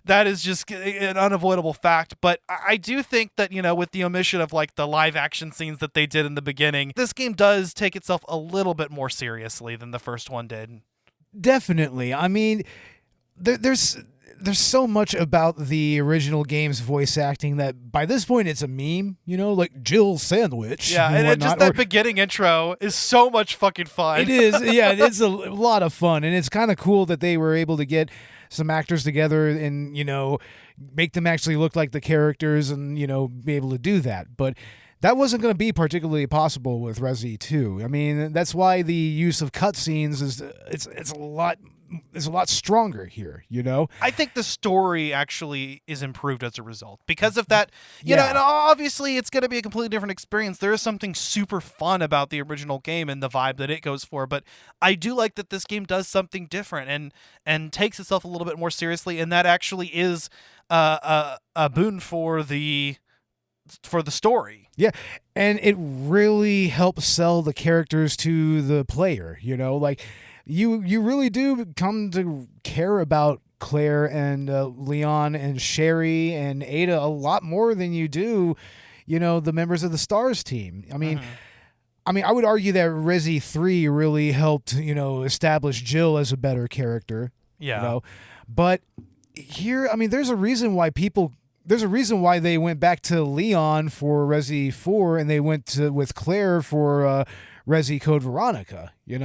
that is just an unavoidable fact. But I do think that, with the omission of like the live action scenes that they did in the beginning, this game does take itself a little bit more seriously than the first one did. Definitely. I mean, there's so much about the original game's voice acting that by this point it's a meme, like Jill Sandwich. Yeah, and just that beginning intro is so much fucking fun. It is. Yeah, it's a lot of fun, and it's kind of cool that they were able to get some actors together and, make them actually look like the characters and, be able to do that. But that wasn't going to be particularly possible with Resi 2. I mean, that's why the use of cutscenes is it's a lot stronger here, I think the story actually is improved as a result because of that. You know, and obviously it's going to be a completely different experience. There is something super fun about the original game and the vibe that it goes for, but I do like that this game does something different and takes itself a little bit more seriously, and that actually is a boon for the story. Yeah, and it really helps sell the characters to the player, like you really do come to care about Claire and Leon and Sherry and Ada a lot more than you do, the members of the Stars team. I would argue that Resi 3 really helped, establish Jill as a better character. Yeah. But here, there's a reason why they went back to Leon for Resi 4 and they went with Claire for Resi Code Veronica. They're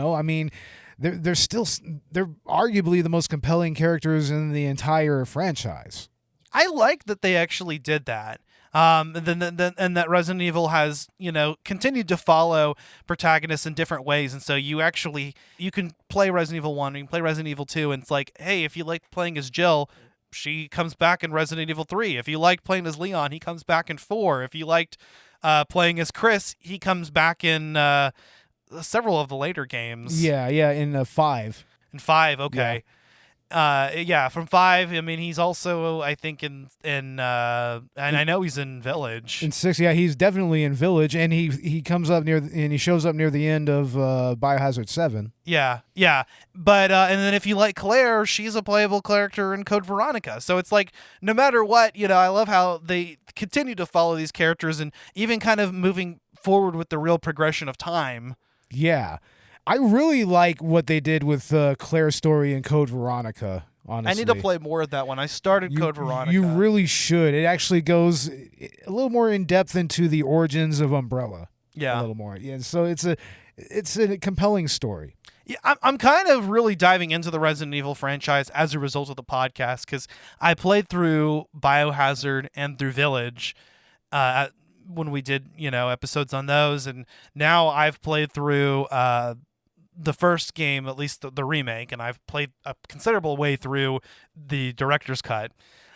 arguably the most compelling characters in the entire franchise. I like that they actually did that. And that Resident Evil has, continued to follow protagonists in different ways. And so you can play Resident Evil 1, you can play Resident Evil 2, and it's like, hey, if you like playing as Jill, she comes back in Resident Evil 3. If you like playing as Leon, he comes back in 4. If you liked playing as Chris, he comes back in several of the later games. Yeah, in 5. In 5, okay. From 5. He's also, I think, in and I know he's in Village. In 6, he's definitely in Village, and he comes up and he shows up near the end of Biohazard 7. Yeah. But and then if you like Claire, she's a playable character in Code Veronica. So it's like, no matter what, I love how they continue to follow these characters and even kind of moving forward with the real progression of time. Yeah. I really like what they did with Claire's story in Code Veronica, honestly. I need to play more of that one. I started Code Veronica. You really should. It actually goes a little more in depth into the origins of Umbrella. Yeah. A little more. Yeah. So it's a compelling story. Yeah, I'm kind of really diving into the Resident Evil franchise as a result of the podcast, because I played through Biohazard and through Village when we did, episodes on those, and now I've played through the first game, at least the remake, and I've played a considerable way through the director's cut.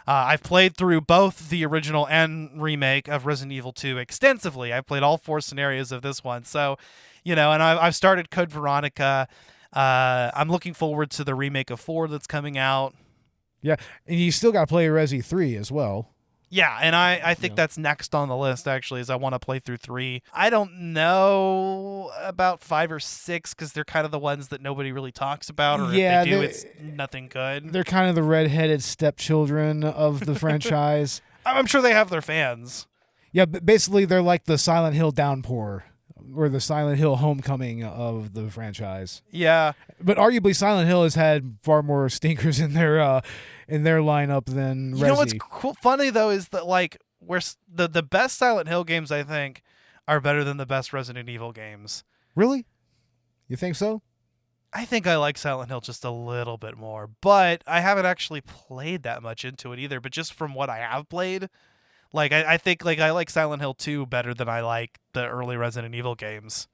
I've played through both the original and remake of Resident Evil 2 extensively. I've played all 4 scenarios of this one. So, and I've started Code Veronica. I'm looking forward to the remake of 4 that's coming out. Yeah, and you still got to play Resi 3 as well. Yeah, and I think that's next on the list, actually, is I want to play through 3. I don't know about 5 or 6, because they're kind of the ones that nobody really talks about, or if they do, it's nothing good. They're kind of the redheaded stepchildren of the franchise. I'm sure they have their fans. Yeah, but basically they're like the Silent Hill downpour, or the Silent Hill homecoming of the franchise. Yeah. But arguably Silent Hill has had far more stinkers in their lineup than Resi. You know what's funny though is that where the best Silent Hill games, I think, are better than the best Resident Evil games. Really? You think so? I think I like Silent Hill just a little bit more, but I haven't actually played that much into it either. But just from what I have played, I think I like Silent Hill 2 better than I like the early Resident Evil games.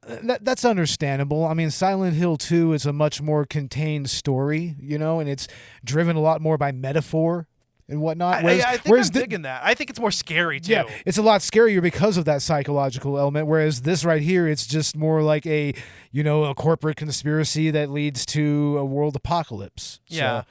That's understandable. Silent Hill 2 is a much more contained story, and it's driven a lot more by metaphor and whatnot. I think I'm digging that. I think it's more scary, too. Yeah, it's a lot scarier because of that psychological element, whereas this right here, it's just more like a corporate conspiracy that leads to a world apocalypse. Yeah.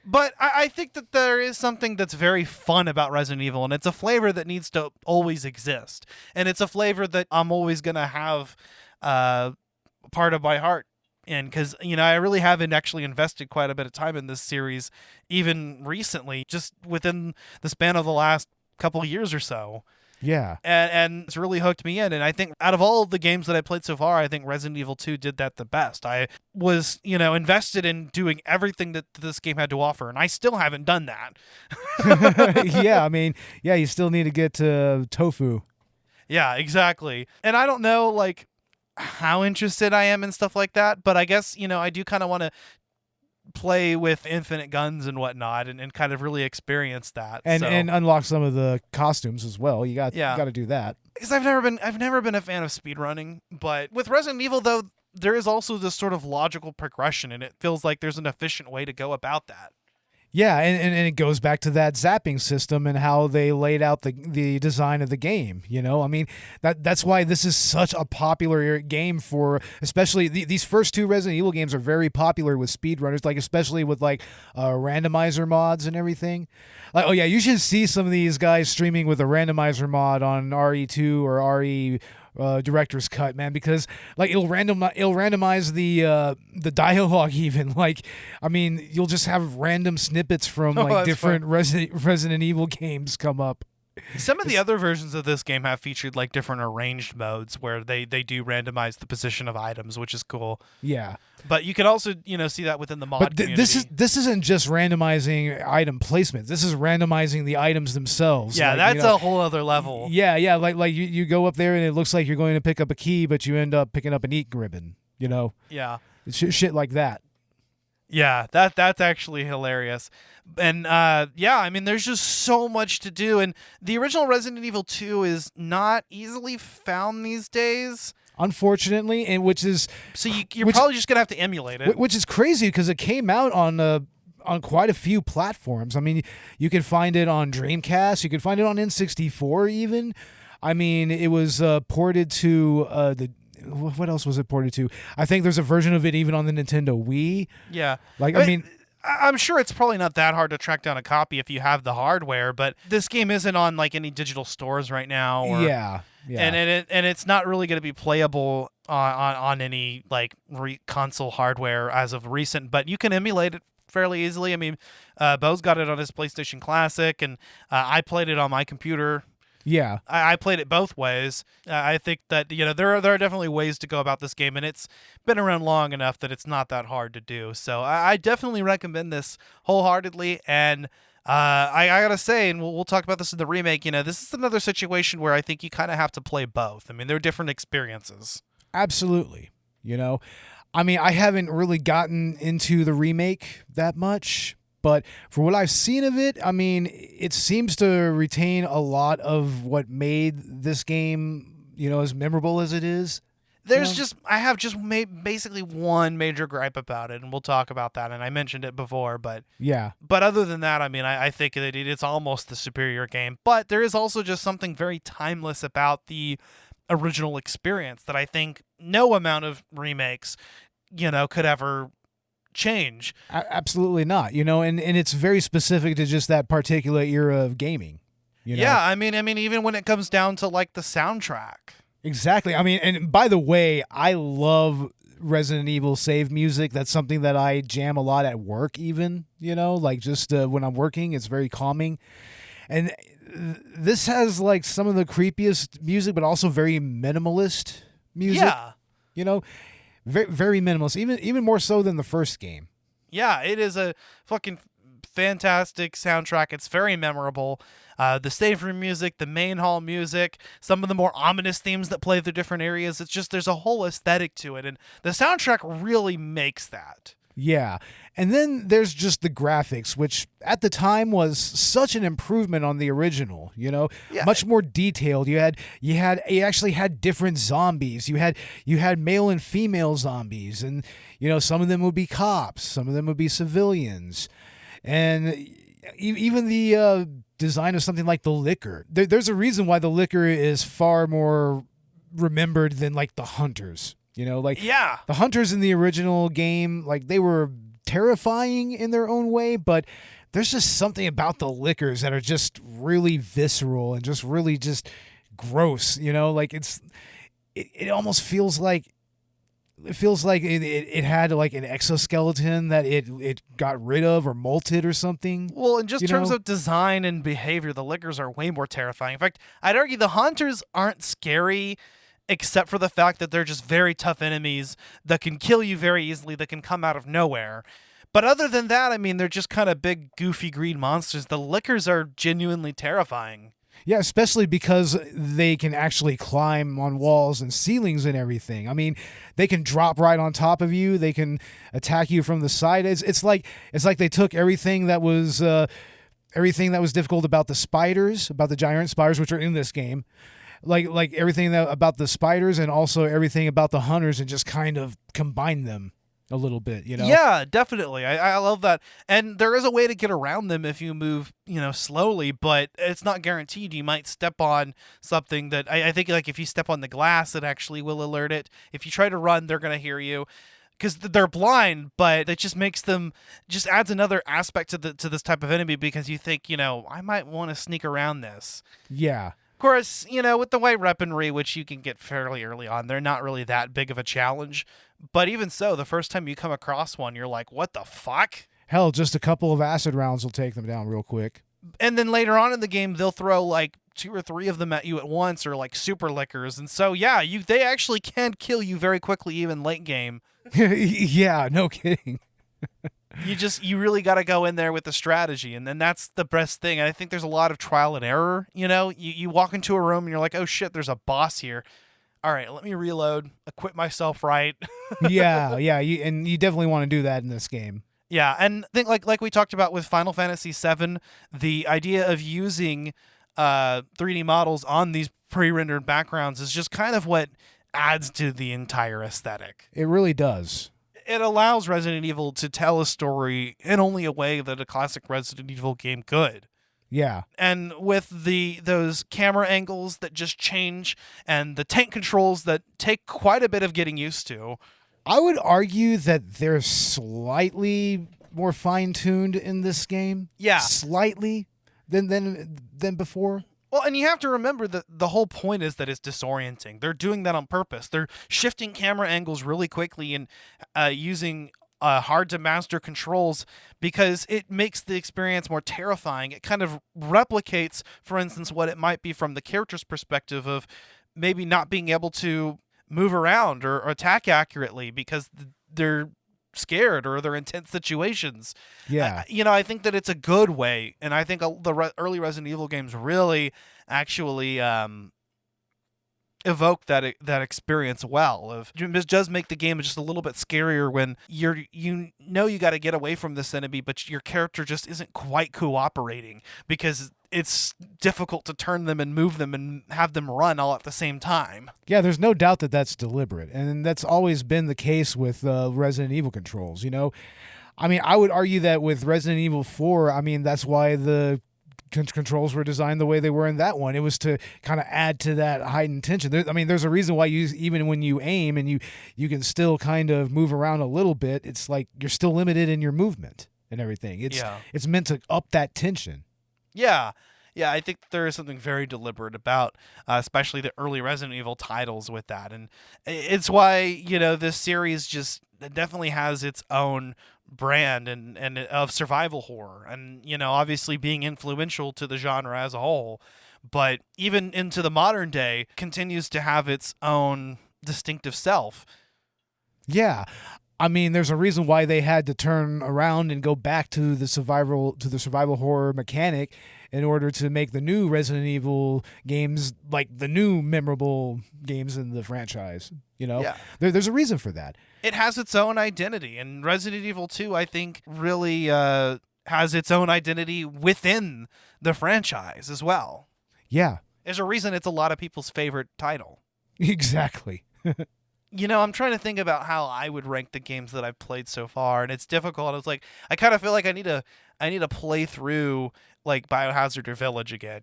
But I think that there is something that's very fun about Resident Evil, and it's a flavor that needs to always exist. And it's a flavor that I'm always going to have part of my heart in, because, I really haven't actually invested quite a bit of time in this series, even recently, just within the span of the last couple of years or so. Yeah. And it's really hooked me in. And I think out of all of the games that I played so far, I think Resident Evil 2 did that the best. I was, invested in doing everything that this game had to offer, and I still haven't done that. Yeah, you still need to get to Tofu. Yeah, exactly. And I don't know, how interested I am in stuff like that, but I guess, I do kind of want to play with infinite guns and whatnot, and kind of really experience that, and unlock some of the costumes as well. You got to do that, because I've never been a fan of speedrunning, but with Resident Evil though, there is also this sort of logical progression, and it feels like there's an efficient way to go about that. Yeah, and it goes back to that zapping system and how they laid out the design of the game. That's why this is such a popular game for, especially these first 2 Resident Evil games are very popular with speedrunners, especially with randomizer mods and everything. You should see some of these guys streaming with a randomizer mod on RE2 or director's cut, man, because like it'll randomize the dialogue even. Like, I mean, you'll just have random snippets from like that's different Resident Evil games come up. Some of the other versions of this game have featured like different arranged modes where they do randomize the position of items, which is cool. Yeah. But you can also, see that within the mod But community. this isn't just randomizing item placement. This is randomizing the items themselves. Yeah, like, that's a whole other level. Yeah. Like you go up there and it looks like you're going to pick up a key, but you end up picking up an ink ribbon. Yeah. Shit like that. Yeah, that's actually hilarious. And there's just so much to do, and the original Resident Evil 2 is not easily found these days. Unfortunately, and which is So you're probably just gonna have to emulate it. which is crazy because it came out on quite a few platforms. I mean, you can find it on Dreamcast, you can find it on N64 even. I mean, it was ported to what else was it ported to? I think there's a version of it even on the Nintendo Wii. Yeah. Like, I mean, I'm sure it's probably not that hard to track down a copy if you have the hardware, but this game isn't on like any digital stores right now. Yeah. And it's not really going to be playable on any like console hardware as of recent, but you can emulate it fairly easily. I mean, Bo's got it on his PlayStation Classic, and I played it on my computer. Yeah. I played it both ways. I think that there are definitely ways to go about this game, and it's been around long enough that it's not that hard to do. So I definitely recommend this wholeheartedly. And I gotta say, and we'll talk about this in the remake. This is another situation where I think you kind of have to play both. I mean, they're different experiences. Absolutely. I mean, I haven't really gotten into the remake that much. But for what I've seen of it, I mean, it seems to retain a lot of what made this game, as memorable as it is. I have just basically one major gripe about it, and we'll talk about that. And I mentioned it before, but yeah. But other than that, I mean, I think that it's almost the superior game. But there is also just something very timeless about the original experience that I think no amount of remakes, could ever change. Absolutely not. And it's very specific to just that particular era of gaming. Yeah, I mean even when it comes down to like the soundtrack. Exactly. I mean, and by the way, I love Resident Evil save music. That's something that I jam a lot at work even, like just when I'm working, it's very calming. And this has like some of the creepiest music, but also very minimalist music. Yeah. Very, very minimalist, even more so than the first game. Yeah, it is a fucking fantastic soundtrack. It's very memorable. The save room music, the main hall music, some of the more ominous themes that play through different areas. It's just there's a whole aesthetic to it, and the soundtrack really makes that. Yeah. And then there's just the graphics, which at the time was such an improvement on the original, Yeah. much more detailed. You actually had different zombies. You had male and female zombies, and some of them would be cops, some of them would be civilians. And even the design of something like the liquor. There's a reason why the liquor is far more remembered than like the hunters. Yeah. The hunters in the original game, like they were terrifying in their own way, but there's just something about the liquors that are just really visceral and just really just gross, like it almost feels like it had like an exoskeleton that it got rid of or molted or something. Well, in just terms of design and behavior, the liquors are way more terrifying. In fact, I'd argue the hunters aren't scary except for the fact that they're just very tough enemies that can kill you very easily, that can come out of nowhere. But other than that, I mean, they're just kind of big, goofy green monsters. The lickers are genuinely terrifying. Yeah, especially because they can actually climb on walls and ceilings and everything. I mean, they can drop right on top of you. They can attack you from the side. It's like they took everything that was difficult about the spiders, about the giant spiders, which are in this game. Like everything about the spiders and also everything about the hunters, and just kind of combine them a little bit, Yeah, definitely. I love that. And there is a way to get around them if you move, slowly, but it's not guaranteed. You might step on something that I think like if you step on the glass, it actually will alert it. If you try to run, they're going to hear you. Because they're blind, but it just makes them, just adds another aspect to this type of enemy, because you think, I might want to sneak around this. Yeah. Of course, with the white weaponry, which you can get fairly early on, they're not really that big of a challenge. But even so, the first time you come across one, you're like, what the fuck? Hell, just a couple of acid rounds will take them down real quick. And then later on in the game, they'll throw like 2 or 3 of them at you at once, or like super lickers. And so, yeah, they actually can kill you very quickly, even late game. Yeah, no kidding. You really got to go in there with the strategy, and then that's the best thing. And I think there's a lot of trial and error. You walk into a room and you're like, oh shit, there's a boss here. All right, let me reload, equip myself right. Yeah, and you definitely want to do that in this game. Yeah, and I think like we talked about with Final Fantasy VII, the idea of using 3D models on these pre-rendered backgrounds is just kind of what adds to the entire aesthetic. It really does. It allows Resident Evil to tell a story in only a way that a classic Resident Evil game could. Yeah. And with those camera angles that just change and the tank controls that take quite a bit of getting used to. I would argue that they're slightly more fine-tuned in this game. Yeah. Slightly than before. Well, and you have to remember that the whole point is that it's disorienting. They're doing that on purpose. They're shifting camera angles really quickly and using hard-to-master controls because it makes the experience more terrifying. It kind of replicates, for instance, what it might be from the character's perspective of maybe not being able to move around or attack accurately because they're scared or they're in tense situations. Yeah. I think that it's a good way, and I think the early Resident Evil games really actually evoke that experience well. It does make the game just a little bit scarier when you got to get away from this enemy, but your character just isn't quite cooperating because it's difficult to turn them and move them and have them run all at the same time. Yeah, there's no doubt that that's deliberate, and that's always been the case with Resident Evil controls. I mean, I would argue that with Resident Evil 4, I mean, that's why the controls were designed the way they were in that one. It was to kind of add to that heightened tension. There's a reason why even when you aim and you can still kind of move around a little bit, it's like you're still limited in your movement and everything. It's meant to up that tension. Yeah, I think there is something very deliberate about, especially the early Resident Evil titles with that, and it's why this series just definitely has its own brand and of survival horror, and obviously being influential to the genre as a whole, but even into the modern day continues to have its own distinctive self. Yeah. I mean, there's a reason why they had to turn around and go back to the survival horror mechanic in order to make the new Resident Evil games like the new memorable games in the franchise. Yeah. There's a reason for that. It has its own identity, and Resident Evil 2, I think, really has its own identity within the franchise as well. Yeah. There's a reason it's a lot of people's favorite title. Exactly. I'm trying to think about how I would rank the games that I've played so far, and it's difficult. It's like I kind of feel like I need to play through like Biohazard or Village again.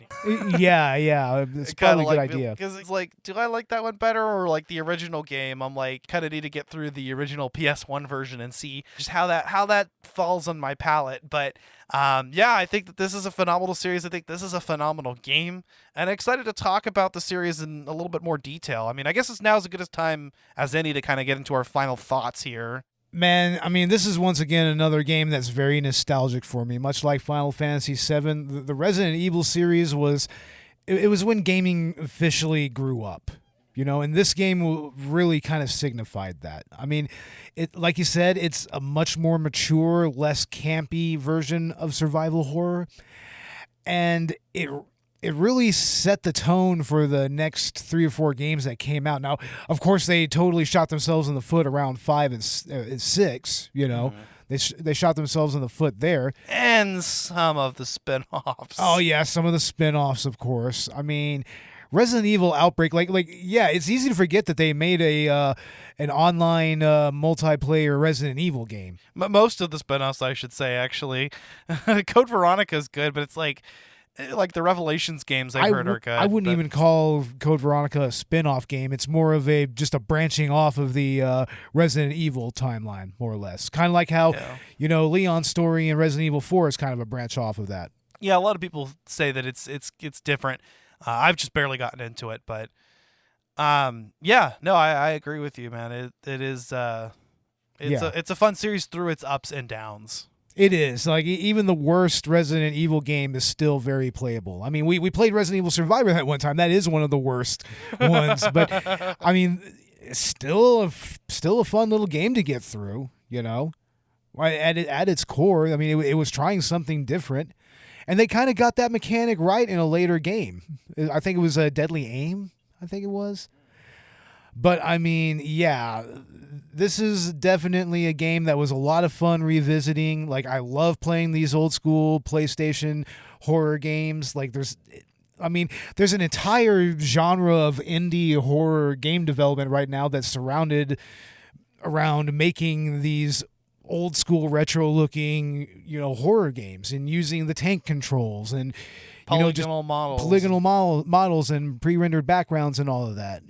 Yeah. It's probably a good idea. Because it's like, do I like that one better or like the original game? I'm like, kind of need to get through the original PS1 version and see just how that falls on my palate. But I think that this is a phenomenal series. I think this is a phenomenal game, and I'm excited to talk about the series in a little bit more detail. I mean, I guess now is as good a time as any to kind of get into our final thoughts here. Man, I mean, this is once again another game that's very nostalgic for me. Much like Final Fantasy VII, the Resident Evil series was when gaming officially grew up. And this game really kind of signified that. I mean, like you said, it's a much more mature, less campy version of survival horror, and it really set the tone for the next 3 or 4 games that came out. Now, of course, they totally shot themselves in the foot around 5 and 6. Mm-hmm. They shot themselves in the foot there, and some of the spin-offs. Oh yeah, some of the spin-offs, of course. I mean, Resident Evil Outbreak, it's easy to forget that they made an online multiplayer Resident Evil game. Most of the spin-offs, I should say, actually. Code Veronica is good, but it's like the Revelations games I've heard are good. I wouldn't even call Code Veronica a spin-off game. It's more of just a branching off of the Resident Evil timeline, more or less. Kind of like how, Leon's story in Resident Evil 4 is kind of a branch off of that. Yeah, a lot of people say that it's different. I've just barely gotten into it, but yeah, no, I agree with you, man. It is it's a fun series through its ups and downs. It is. Like, even the worst Resident Evil game is still very playable. I mean, we played Resident Evil Survivor that one time. That is one of the worst ones. But, I mean, it's still a fun little game to get through, you know? At its core, I mean, it was trying something different. And they kind of got that mechanic right in a later game. I think it was a Deadly Aim, I think it was. But, I mean, yeah, this is definitely a game that was a lot of fun revisiting. Like, I love playing these old school PlayStation horror games. Like, there's an entire genre of indie horror game development right now that's surrounded around making these old school retro looking, horror games and using the tank controls and polygonal models and pre-rendered backgrounds and all of that.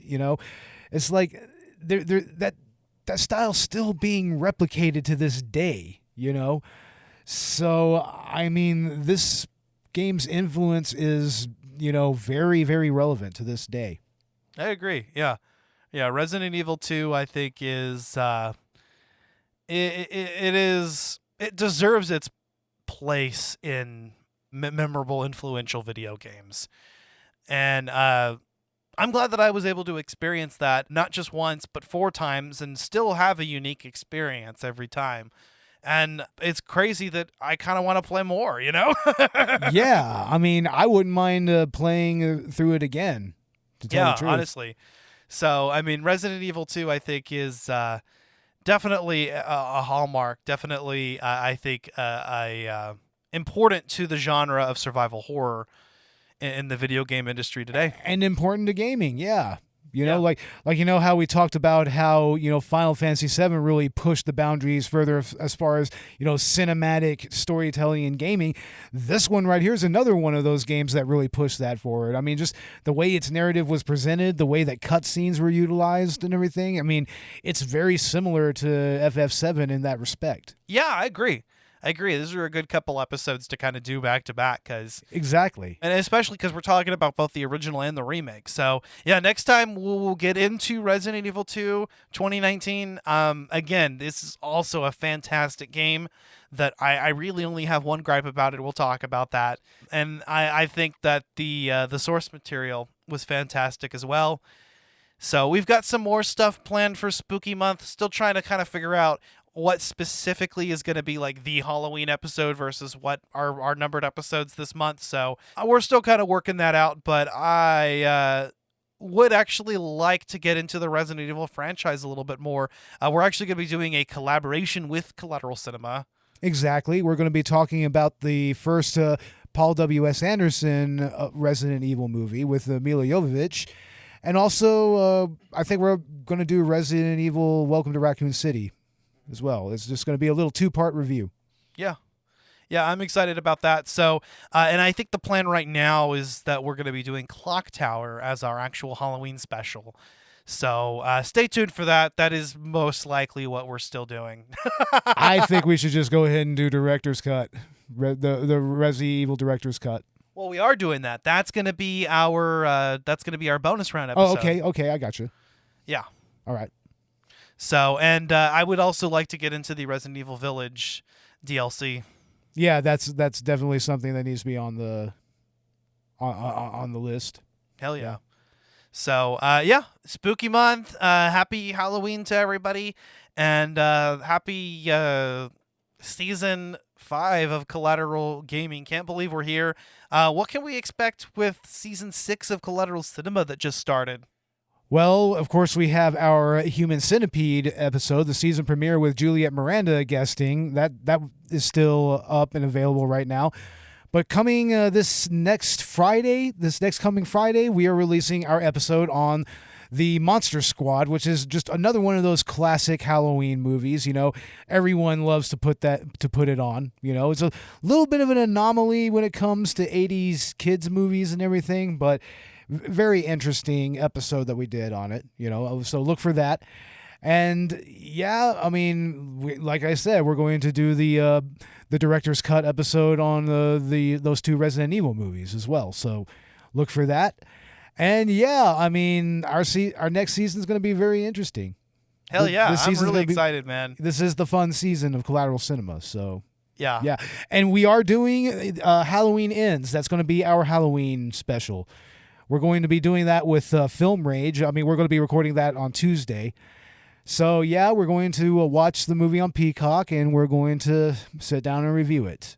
It's like that style's still being replicated to this day, So, I mean, this game's influence is, very, very relevant to this day. I agree. Yeah. Yeah. Resident Evil 2, I think, is, it deserves its place in memorable, influential video games. And, I'm glad that I was able to experience that not just once, but 4 times and still have a unique experience every time. And it's crazy that I kind of want to play more, Yeah. I mean, I wouldn't mind playing through it again, to tell the truth. Honestly. So, I mean, Resident Evil 2, I think, is definitely a hallmark. Definitely, I think, important to the genre of survival horror in the video game industry today. And important to gaming, yeah. Like how we talked about how, Final Fantasy VII really pushed the boundaries further as far as, cinematic storytelling and gaming. This one right here is another one of those games that really pushed that forward. I mean, just the way its narrative was presented, the way that cutscenes were utilized and everything. I mean, it's very similar to FF7 in that respect. Yeah, I agree. These are a good couple episodes to kind of do back to back, exactly, and especially because we're talking about both the original and the remake. So yeah, next time we'll get into Resident Evil 2 2019. Again, this is also a fantastic game that I really only have one gripe about it. We'll talk about that, and I think that the source material was fantastic as well. So we've got some more stuff planned for Spooky Month. Still trying to kind of figure out what specifically is going to be like the Halloween episode versus what are our numbered episodes this month. So we're still kind of working that out, but I would actually like to get into the Resident Evil franchise a little bit more. We're actually going to be doing a collaboration with Collateral Cinema. Exactly. We're going to be talking about the first Paul W.S. Anderson Resident Evil movie with Mila Jovovich. And also, I think we're going to do Resident Evil Welcome to Raccoon City as well. It's just going to be a little 2-part review. Yeah, I'm excited about that. So, and I think the plan right now is that we're going to be doing Clock Tower as our actual Halloween special. So stay tuned for that. That is most likely what we're still doing. I think we should just go ahead and do Director's Cut, the Resident Evil Director's Cut. Well, we are doing that. That's going to be our bonus round episode. Oh, okay, I got you. Yeah. All right. So, and I would also like to get into the Resident Evil Village DLC. Yeah, that's definitely something that needs to be on the list. Hell yeah. So, yeah, Spooky Month. Happy Halloween to everybody, and happy season 5 of Collateral Gaming. Can't believe we're here. What can we expect with season 6 of Collateral Cinema that just started? Well, of course, we have our Human Centipede episode, the season premiere with Juliet Miranda guesting. That is still up and available right now. But coming this next coming Friday, we are releasing our episode on the Monster Squad, which is just another one of those classic Halloween movies. Everyone loves to put it on. It's a little bit of an anomaly when it comes to 80s kids movies and everything, but very interesting episode that we did on it, so look for that. And yeah, I mean, like I said, we're going to do the director's cut episode on those 2 Resident Evil movies as well. So look for that. And yeah, I mean, our next season is going to be very interesting. Hell yeah, This I'm season's really gonna be- excited, man. This is the fun season of Collateral Cinema, so Yeah. yeah. And we are doing Halloween Ends. That's going to be our Halloween special. We're going to be doing that with Film Rage. I mean, we're going to be recording that on Tuesday. So yeah, we're going to watch the movie on Peacock, and we're going to sit down and review it.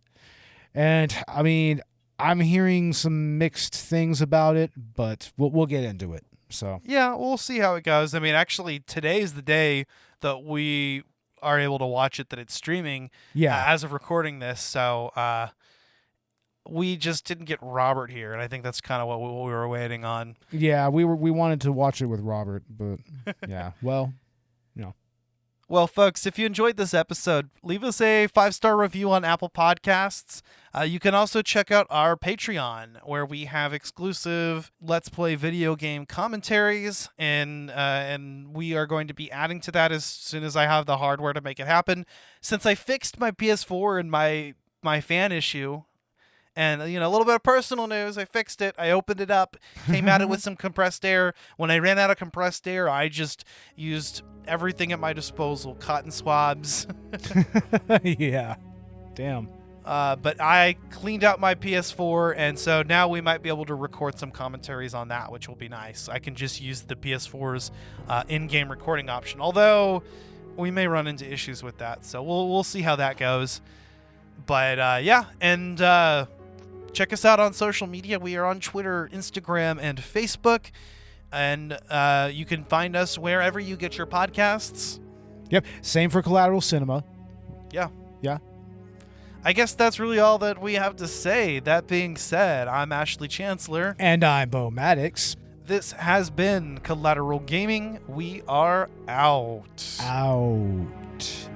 And I mean, I'm hearing some mixed things about it, but we'll get into it. So Yeah, we'll see how it goes. I mean, actually, today's the day that we are able to watch it, that it's streaming yeah, as of recording this. So we just didn't get Robert here, and I think that's kind of what we were waiting on. yeah, we wanted to watch it with Robert, but yeah, well, Well, folks, if you enjoyed this episode, leave us a 5-star review on Apple Podcasts. You can also check out our Patreon, where we have exclusive Let's Play video game commentaries, and we are going to be adding to that as soon as I have the hardware to make it happen. Since I fixed my PS4 and my fan issue, and a little bit of personal news, I fixed it. I opened it up, came at it with some compressed air. When I ran out of compressed air, I just used everything at my disposal, cotton swabs. yeah, damn. But I cleaned out my PS4, and so now we might be able to record some commentaries on that, which will be nice. I can just use the PS4's in-game recording option, although we may run into issues with that. So we'll see how that goes. But yeah, and check us out on social media. We are on Twitter, Instagram, and Facebook. And you can find us wherever you get your podcasts. Yep, same for Collateral Cinema. Yeah. Yeah. I guess that's really all that we have to say. That being said, I'm Ashley Chancellor. And I'm Bo Maddox. This has been Collateral Gaming. We are out. Out.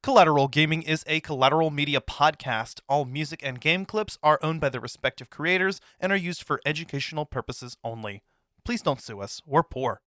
Collateral Gaming is a Collateral Media podcast. All music and game clips are owned by their respective creators and are used for educational purposes only. Please don't sue us. We're poor.